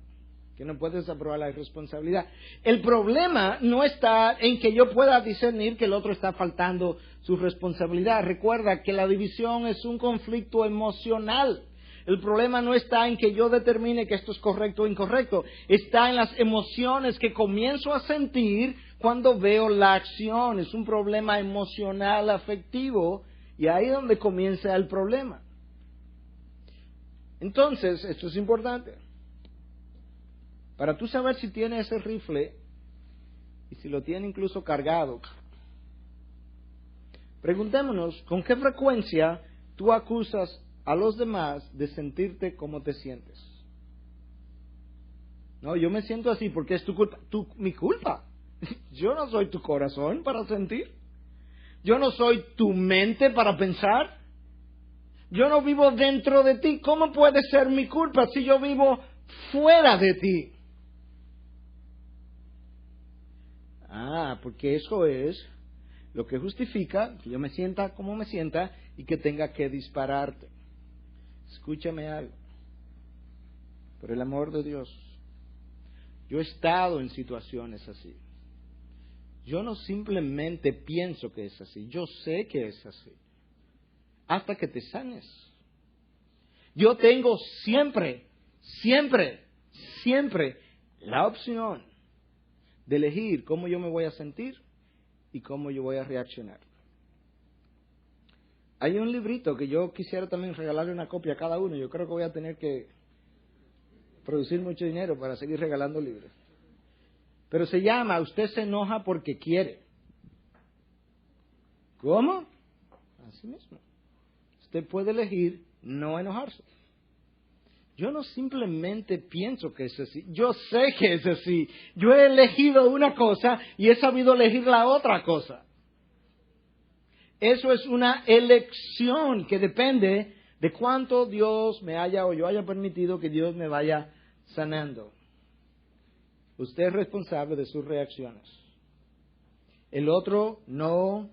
Que no puedes aprobar la irresponsabilidad. El problema no está en que yo pueda discernir que el otro está faltando su responsabilidad. Recuerda que la división es un conflicto emocional. El problema no está en que yo determine que esto es correcto o incorrecto. Está en las emociones que comienzo a sentir cuando veo la acción. Es un problema emocional, afectivo, y ahí es donde comienza el problema. Entonces, esto es importante. Para tú saber si tiene ese rifle y si lo tiene incluso cargado, preguntémonos con qué frecuencia tú acusas a los demás de sentirte como te sientes. No, yo me siento así porque es tu culpa. Mi culpa. Yo no soy tu corazón para sentir. Yo no soy tu mente para pensar. Yo no vivo dentro de ti. ¿Cómo puede ser mi culpa si yo vivo fuera de ti? Porque eso es lo que justifica que yo me sienta como me sienta y que tenga que dispararte. Escúchame algo. Por el amor de Dios. Yo he estado en situaciones así. Yo no simplemente pienso que es así. Yo sé que es así. Hasta que te sanes. Yo tengo siempre la opción de elegir cómo yo me voy a sentir y cómo yo voy a reaccionar. Hay un librito que yo quisiera también regalarle una copia a cada uno. Yo creo que voy a tener que producir mucho dinero para seguir regalando libros. Pero se llama "Usted se enoja porque quiere". ¿Cómo? Así mismo. Usted puede elegir no enojarse. Yo no simplemente pienso que es así, yo sé que es así. Yo he elegido una cosa y he sabido elegir la otra cosa. Eso es una elección que depende de cuánto Dios me haya o yo haya permitido que Dios me vaya sanando. Usted es responsable de sus reacciones. El otro no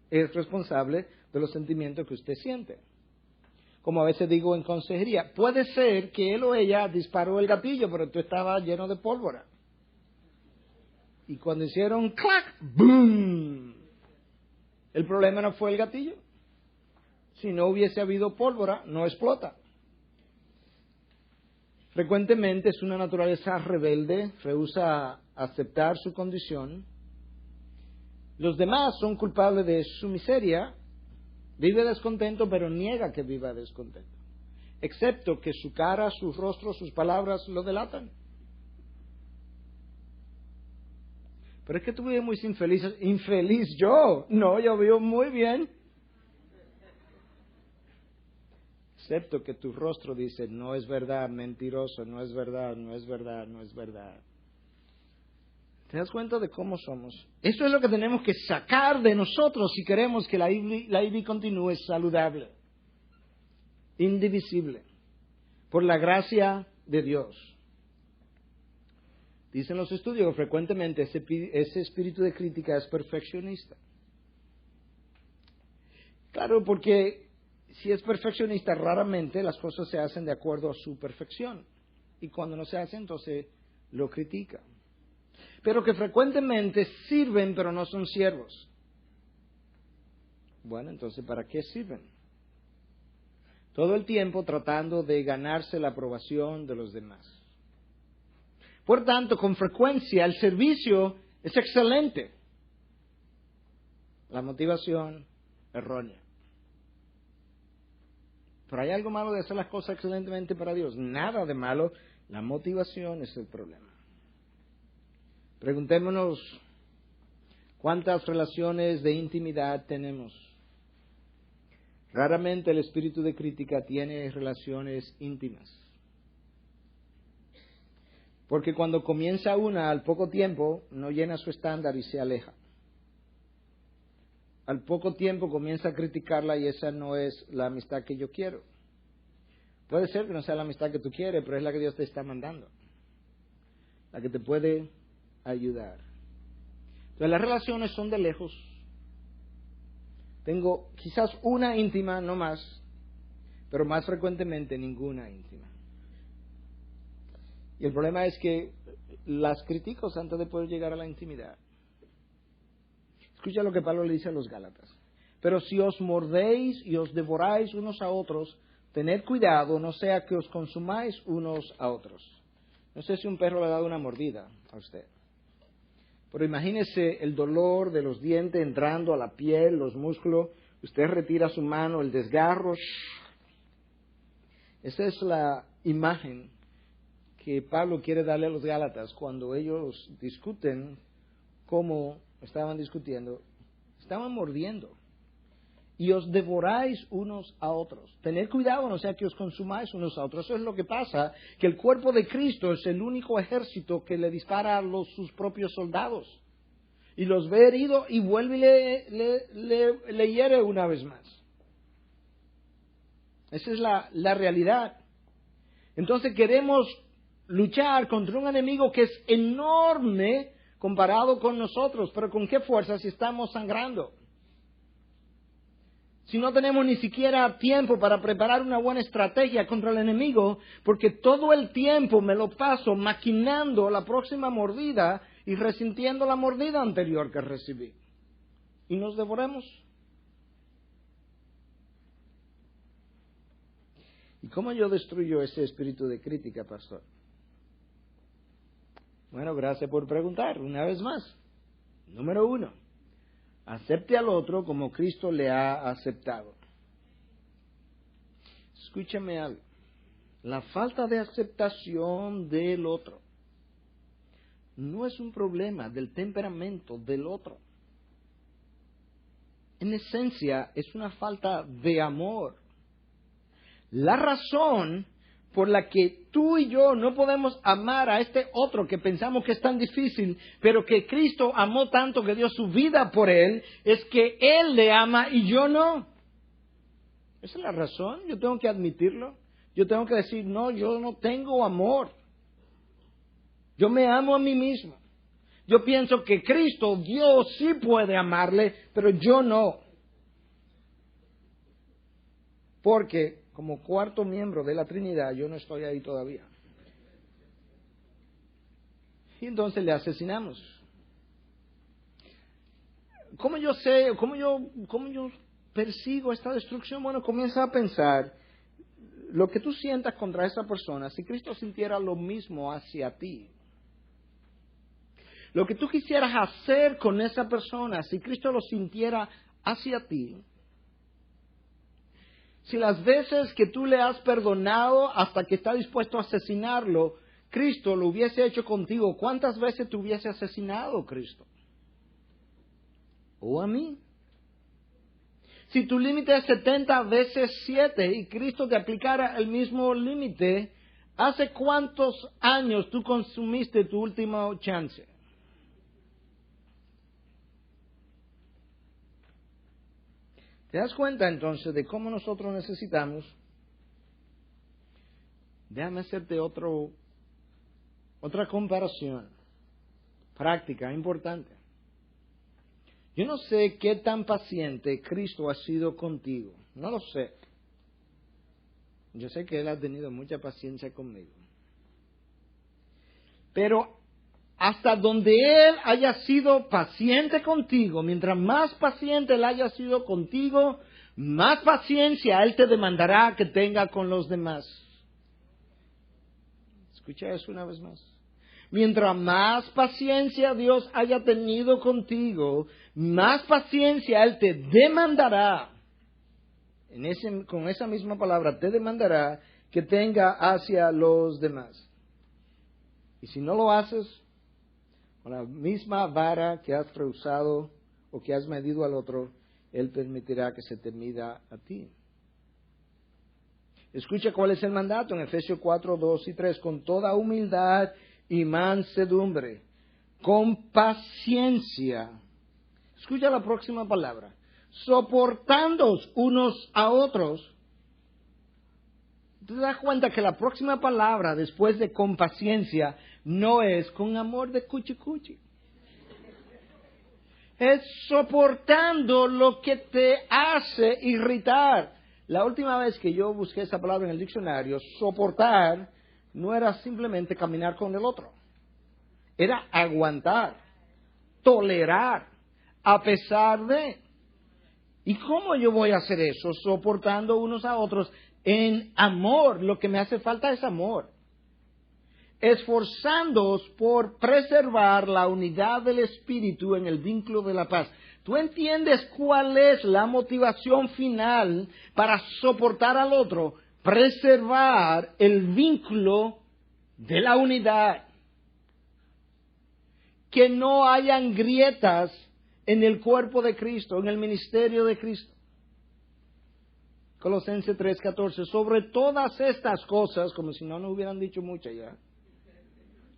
es responsable de los sentimientos que usted siente. Como a veces digo en consejería, puede ser que él o ella disparó el gatillo, pero tú estabas lleno de pólvora. Y cuando hicieron clac, boom, el problema no fue el gatillo. Si no hubiese habido pólvora, no explota. Frecuentemente es una naturaleza rebelde, rehúsa aceptar su condición. Los demás son culpables de su miseria. Vive descontento, pero niega que viva descontento. excepto que su cara, su rostro, sus palabras lo delatan. Pero es que tú vives muy infeliz. ¿Infeliz yo? No, yo vivo muy bien. Excepto que tu rostro dice, no es verdad, mentiroso, no es verdad, no es verdad, no es verdad. ¿Te das cuenta de cómo somos? Esto es lo que tenemos que sacar de nosotros si queremos que la ID continúe saludable, indivisible, por la gracia de Dios. Dicen los estudios que frecuentemente ese espíritu de crítica es perfeccionista. Claro, porque si es perfeccionista, raramente las cosas se hacen de acuerdo a su perfección. Y cuando no se hace, entonces lo critica. Pero que frecuentemente sirven, pero no son siervos. Bueno, entonces, ¿para qué sirven? Todo el tiempo tratando de ganarse la aprobación de los demás. Por tanto, con frecuencia el servicio es excelente. La motivación errónea. Pero hay algo malo de hacer las cosas excelentemente para Dios. Nada de malo. La motivación es el problema. Preguntémonos, ¿cuántas relaciones de intimidad tenemos? Raramente el espíritu de crítica tiene relaciones íntimas. Porque cuando comienza una, al poco tiempo, no llena su estándar y se aleja. Al poco tiempo comienza a criticarla y esa no es la amistad que yo quiero. Puede ser que no sea la amistad que tú quieres, pero es la que Dios te está mandando. La que te puede ayudar. Entonces las relaciones son de lejos. Tengo quizás una íntima, no más, pero más frecuentemente ninguna íntima. Y el problema es que las critico antes de poder llegar a la intimidad. Escucha lo que Pablo le dice a los Gálatas. Pero si os mordéis y os devoráis unos a otros, tened cuidado, no sea que os consumáis unos a otros. No sé si un perro le ha dado una mordida a usted. Pero imagínese el dolor de los dientes entrando a la piel, los músculos. Usted retira su mano, el desgarro. Esa es la imagen que Pablo quiere darle a los Gálatas cuando ellos discuten como estaban discutiendo. Estaban mordiendo. Y os devoráis unos a otros. Tened cuidado, no sea que os consumáis unos a otros. Eso es lo que pasa, que el cuerpo de Cristo es el único ejército que le dispara a sus propios soldados. Y los ve heridos y vuelve y le hiere una vez más. Esa es la realidad. Entonces queremos luchar contra un enemigo que es enorme comparado con nosotros. Pero ¿con qué fuerza si estamos sangrando? Si no tenemos ni siquiera tiempo para preparar una buena estrategia contra el enemigo, porque todo el tiempo me lo paso maquinando la próxima mordida y resintiendo la mordida anterior que recibí. Y nos devoremos. ¿Y cómo yo destruyo ese espíritu de crítica, pastor? Bueno, gracias por preguntar, una vez más. Número 1. Acepte al otro como Cristo le ha aceptado. Escúchame algo. La falta de aceptación del otro no es un problema del temperamento del otro. En esencia, es una falta de amor. La razón por la que tú y yo no podemos amar a este otro que pensamos que es tan difícil, pero que Cristo amó tanto que dio su vida por él, es que Él le ama y yo no. Esa es la razón, yo tengo que admitirlo. Yo tengo que decir, no, yo no tengo amor. Yo me amo a mí mismo. Yo pienso que Cristo, Dios, sí puede amarle, pero yo no. Porque como cuarto miembro de la Trinidad, yo no estoy ahí todavía. Y entonces le asesinamos. ¿Cómo yo sé, cómo yo persigo esta destrucción? Bueno, comienza a pensar lo que tú sientas contra esa persona, si Cristo sintiera lo mismo hacia ti. Lo que tú quisieras hacer con esa persona, si Cristo lo sintiera hacia ti. Si las veces que tú le has perdonado hasta que está dispuesto a asesinarlo, Cristo lo hubiese hecho contigo, ¿cuántas veces te hubiese asesinado Cristo? ¿O a mí? Si tu límite es 70 veces 7 y Cristo te aplicara el mismo límite, ¿hace cuántos años tú consumiste tu última chance? ¿Te das cuenta entonces de cómo nosotros necesitamos? Déjame hacerte otra comparación práctica, importante. Yo no sé qué tan paciente Cristo ha sido contigo, no lo sé. Yo sé que Él ha tenido mucha paciencia conmigo. Pero hasta donde Él haya sido paciente contigo, mientras más paciente Él haya sido contigo, más paciencia Él te demandará que tenga con los demás. Escucha eso una vez más. Mientras más paciencia Dios haya tenido contigo, más paciencia Él te demandará. Con esa misma palabra, te demandará que tenga hacia los demás. Y si no lo haces, con la misma vara que has rehusado o que has medido al otro, Él permitirá que se te mida a ti. Escucha cuál es el mandato en Efesios 4, 2 y 3. Con toda humildad y mansedumbre, con paciencia. Escucha la próxima palabra. Soportándoos unos a otros. ¿Te das cuenta que la próxima palabra después de con paciencia no es con amor de cuchi cuchi? Es soportando lo que te hace irritar. La última vez que yo busqué esa palabra en el diccionario, soportar no era simplemente caminar con el otro. Era aguantar, tolerar, a pesar de. ¿Y cómo yo voy a hacer eso? Soportando unos a otros en amor. Lo que me hace falta es amor. Esforzándoos por preservar la unidad del Espíritu en el vínculo de la paz. ¿Tú entiendes cuál es la motivación final para soportar al otro? Preservar el vínculo de la unidad. Que no hayan grietas en el cuerpo de Cristo, en el ministerio de Cristo. Colosenses 3:14. Sobre todas estas cosas, como si no nos hubieran dicho mucho ya,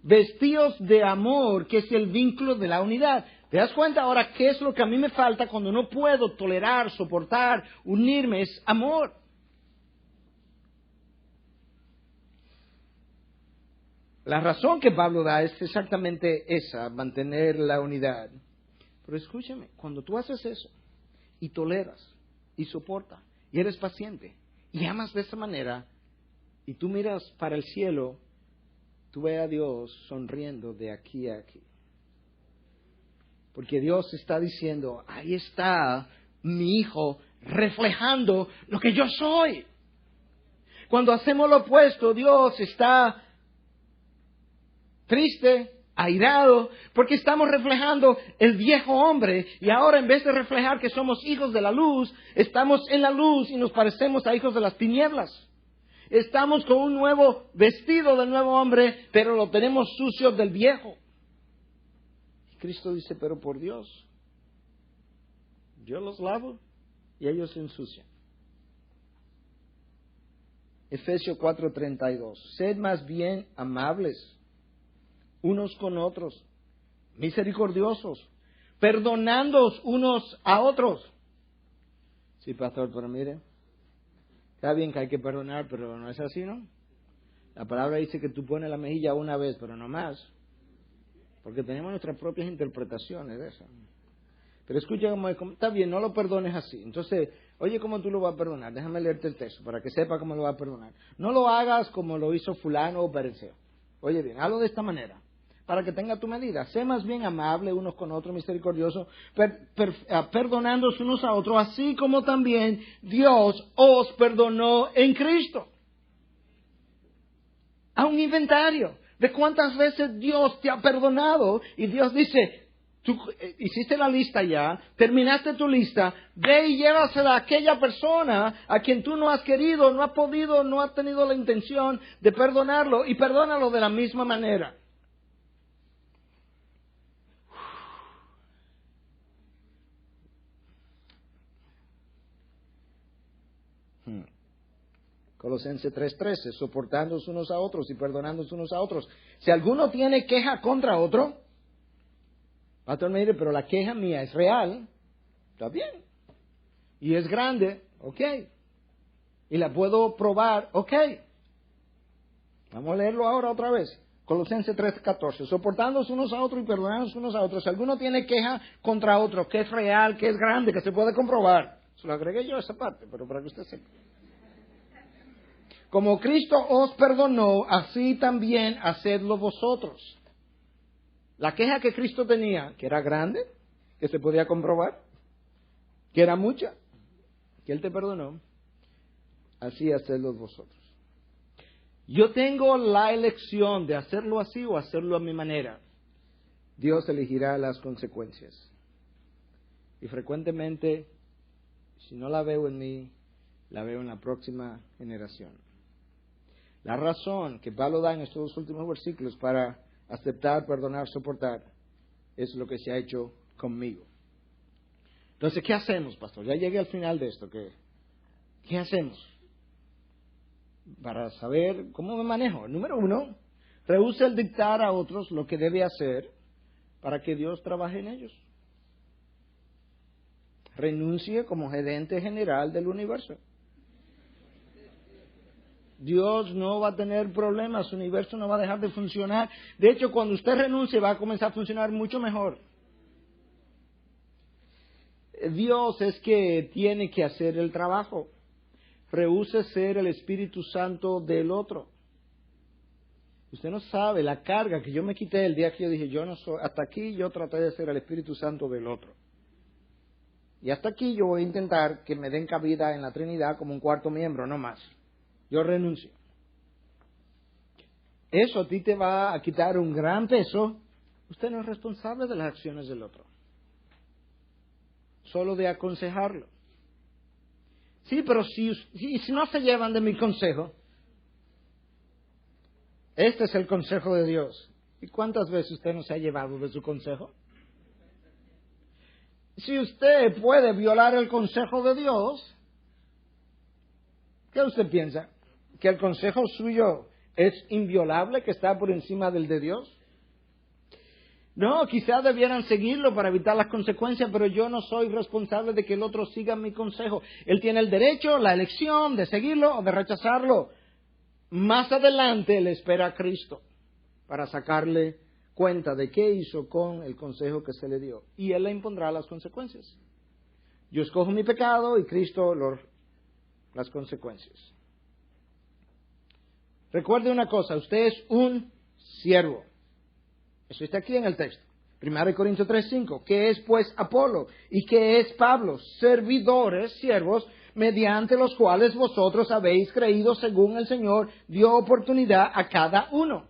vestíos de amor, que es el vínculo de la unidad. ¿Te das cuenta ahora qué es lo que a mí me falta cuando no puedo tolerar, soportar, unirme? Es amor. La razón que Pablo da es exactamente esa, mantener la unidad. Pero escúchame, cuando tú haces eso, y toleras, y soportas, y eres paciente, y amas de esa manera, y tú miras para el cielo, tú ves a Dios sonriendo de aquí a aquí. Porque Dios está diciendo, ahí está mi hijo reflejando lo que yo soy. Cuando hacemos lo opuesto, Dios está triste, airado, porque estamos reflejando el viejo hombre y ahora en vez de reflejar que somos hijos de la luz, estamos en la luz y nos parecemos a hijos de las tinieblas. Estamos con un nuevo vestido del nuevo hombre, pero lo tenemos sucio del viejo. Y Cristo dice, pero por Dios, yo los lavo y ellos se ensucian. Efesios 4:32. Sed más bien amables unos con otros, misericordiosos, perdonándoos unos a otros. Sí, pastor, pero mire, está bien que hay que perdonar, pero no es así, ¿no? La palabra dice que tú pones la mejilla una vez, pero no más. Porque tenemos nuestras propias interpretaciones de eso. Pero escucha cómo está bien, no lo perdones así. Entonces, oye, ¿cómo tú lo vas a perdonar? Déjame leerte el texto para que sepa cómo lo vas a perdonar. No lo hagas como lo hizo fulano o pereceo. Oye bien, hazlo de esta manera, para que tenga tu medida. Sé más bien amable unos con otros, misericordioso, perdonándoos unos a otros, así como también Dios os perdonó en Cristo. A un inventario de cuántas veces Dios te ha perdonado y Dios dice, Tú hiciste la lista ya, terminaste tu lista, ve y llévasela a aquella persona a quien tú no has querido, no has podido, no has tenido la intención de perdonarlo, y perdónalo de la misma manera. Colosenses 3:13, soportándonos unos a otros y perdonándonos unos a otros. Si alguno tiene queja contra otro, pastor me dice, pero la queja mía es real, está bien, y es grande, ok, y la puedo probar, ok. Vamos a leerlo ahora otra vez. Colosenses 3:14, soportándonos unos a otros y perdonándonos unos a otros. Si alguno tiene queja contra otro, que es real, que es grande, que se puede comprobar. Se lo agregué yo esa parte, pero para que usted sepa. Como Cristo os perdonó, así también hacedlo vosotros. La queja que Cristo tenía, que era grande, que se podía comprobar, que era mucha, que Él te perdonó, así hacedlo vosotros. Yo tengo la elección de hacerlo así o hacerlo a mi manera. Dios elegirá las consecuencias. Y frecuentemente, si no la veo en mí, la veo en la próxima generación. La razón que Pablo da en estos dos últimos versículos para aceptar, perdonar, soportar, es lo que se ha hecho conmigo. Entonces, ¿qué hacemos, pastor? Ya llegué al final de esto. ¿Qué hacemos? Para saber cómo me manejo. Número 1, rehúse el dictar a otros lo que debe hacer para que Dios trabaje en ellos. Renuncie como gerente general del universo. Dios no va a tener problemas, su universo no va a dejar de funcionar. De hecho, cuando usted renuncie va a comenzar a funcionar mucho mejor. Dios es que tiene que hacer el trabajo. Rehúse ser el Espíritu Santo del otro. Usted no sabe la carga que yo me quité el día que yo dije, yo no soy, hasta aquí yo traté de ser el Espíritu Santo del otro. Y hasta aquí yo voy a intentar que me den cabida en la Trinidad como un cuarto miembro, no más. Yo renuncio. Eso a ti te va a quitar un gran peso. Usted no es responsable de las acciones del otro. Solo de aconsejarlo. Sí, pero si no se llevan de mi consejo, este es el consejo de Dios. ¿Y cuántas veces usted no se ha llevado de su consejo? Si usted puede violar el consejo de Dios, ¿qué usted piensa? ¿Que el consejo suyo es inviolable, que está por encima del de Dios? No, quizás debieran seguirlo para evitar las consecuencias, pero yo no soy responsable de que el otro siga mi consejo. Él tiene el derecho, la elección de seguirlo o de rechazarlo. Más adelante le espera a Cristo para sacarle cuenta de qué hizo con el consejo que se le dio. Y Él le impondrá las consecuencias. Yo escojo mi pecado y Cristo las consecuencias. Recuerde una cosa, usted es un siervo. Eso está aquí en el texto. 1 Corintios 3:5. ¿Qué es pues Apolo? ¿Y qué es Pablo? Servidores, siervos, mediante los cuales vosotros habéis creído según el Señor dio oportunidad a cada uno.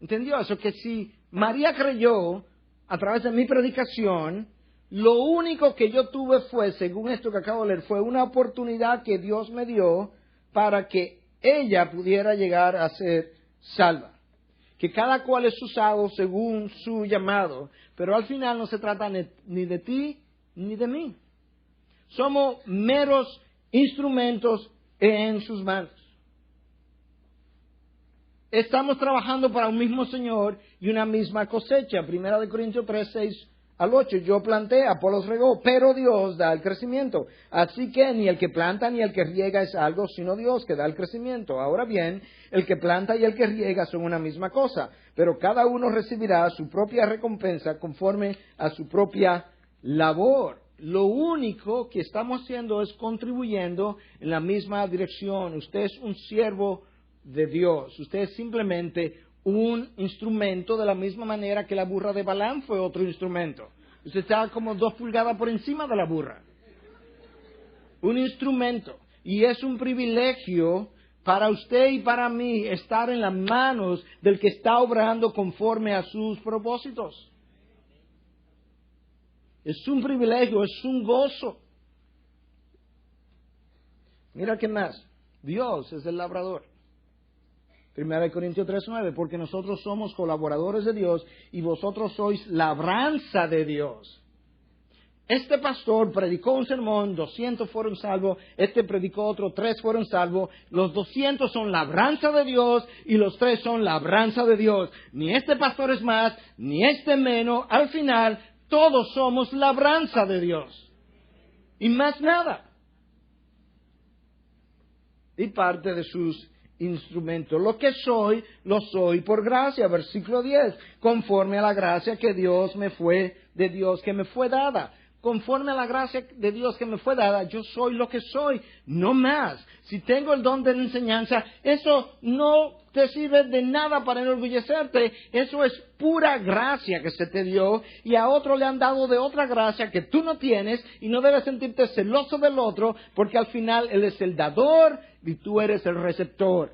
¿Entendió eso? Que si María creyó a través de mi predicación, lo único que yo tuve fue, según esto que acabo de leer, fue una oportunidad que Dios me dio para que ella pudiera llegar a ser salva. Que cada cual es usado según su llamado, pero al final no se trata ni de ti ni de mí. Somos meros instrumentos en sus manos. Estamos trabajando para un mismo Señor y una misma cosecha. 1 Corintios 3:6-8. Yo planté, Apolos regó, pero Dios da el crecimiento. Así que ni el que planta ni el que riega es algo, sino Dios que da el crecimiento. Ahora bien, el que planta y el que riega son una misma cosa, pero cada uno recibirá su propia recompensa conforme a su propia labor. Lo único que estamos haciendo es contribuyendo en la misma dirección. Usted es un siervo de Dios. Usted es simplemente un instrumento de la misma manera que la burra de Balaam fue otro instrumento. Usted está como 2 pulgadas por encima de la burra. Un instrumento. Y es un privilegio para usted y para mí estar en las manos del que está obrando conforme a sus propósitos. Es un privilegio, es un gozo. Mira qué más. Dios es el labrador. 1 Corintios 3:9, porque nosotros somos colaboradores de Dios y vosotros sois labranza de Dios. Este pastor predicó un sermón, 200 fueron salvos, este predicó otro, 3 fueron salvos, los 200 son labranza de Dios y los 3 son labranza de Dios. Ni este pastor es más, ni este menos, al final todos somos labranza de Dios. Y más nada. Y parte de sus instrumentos. Lo que soy, lo soy por gracia. Versículo 10. Conforme a la gracia que Dios me fue dada. Conforme a la gracia de Dios que me fue dada, yo soy lo que soy, no más. Si tengo el don de la enseñanza, eso no te sirve de nada para enorgullecerte. Eso es pura gracia que se te dio y a otro le han dado de otra gracia que tú no tienes y no debes sentirte celoso del otro porque al final él es el dador y tú eres el receptor.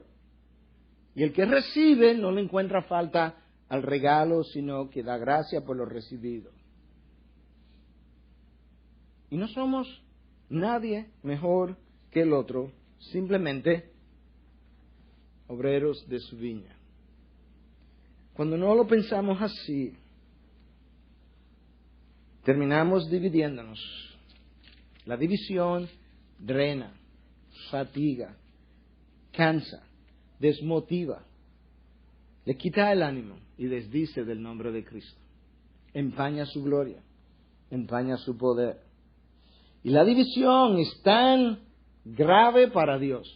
Y el que recibe no le encuentra falta al regalo, sino que da gracia por lo recibido. Y no somos nadie mejor que el otro, simplemente obreros de su viña. Cuando no lo pensamos así, terminamos dividiéndonos. La división drena, fatiga, cansa, desmotiva, le quita el ánimo y desdice del nombre de Cristo. Empaña su gloria, empaña su poder. Y la división es tan grave para Dios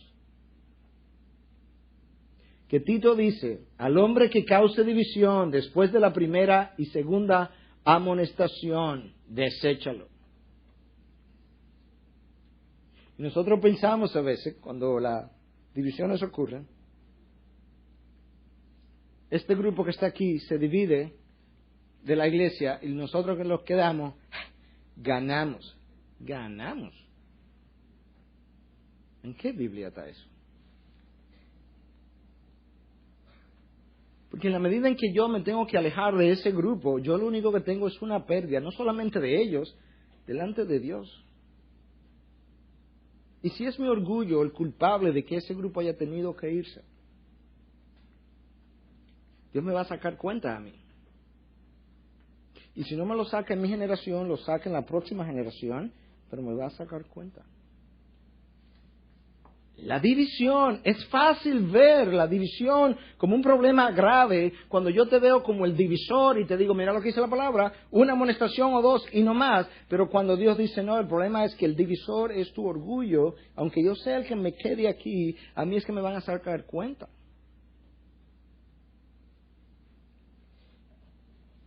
que Tito dice, al hombre que cause división después de la primera y segunda amonestación, deséchalo. Y nosotros pensamos a veces, cuando las divisiones ocurren, este grupo que está aquí se divide de la iglesia y nosotros que nos quedamos, ganamos. Ganamos. ¿En qué Biblia está eso? Porque en la medida en que yo me tengo que alejar de ese grupo, yo lo único que tengo es una pérdida, no solamente de ellos, delante de Dios. Y si es mi orgullo el culpable de que ese grupo haya tenido que irse, Dios me va a sacar cuenta a mí. Y si no me lo saca en mi generación, lo saca en la próxima generación, pero me va a sacar cuenta. La división, es fácil ver la división como un problema grave cuando yo te veo como el divisor y te digo, mira lo que dice la palabra, una amonestación o dos y no más. Pero cuando Dios dice, no, el problema es que el divisor es tu orgullo, aunque yo sea el que me quede aquí, a mí es que me van a sacar cuenta.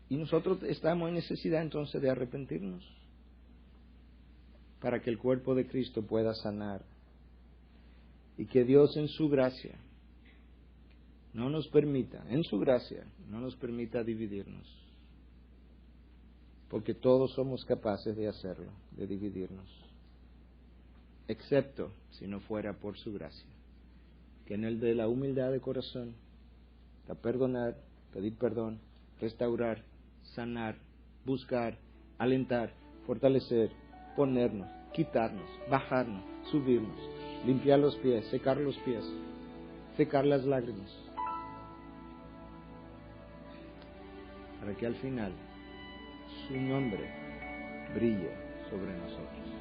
Y nosotros estamos en necesidad entonces de arrepentirnos para que el cuerpo de Cristo pueda sanar. Y que Dios en su gracia no nos permita, en su gracia, no nos permita dividirnos. Porque todos somos capaces de hacerlo, de dividirnos. Excepto si no fuera por su gracia. Que en el de la humildad de corazón, a perdonar, pedir perdón, restaurar, sanar, buscar, alentar, fortalecer, ponernos, quitarnos, bajarnos, subirnos, limpiar los pies, secar las lágrimas, para que al final su nombre brille sobre nosotros.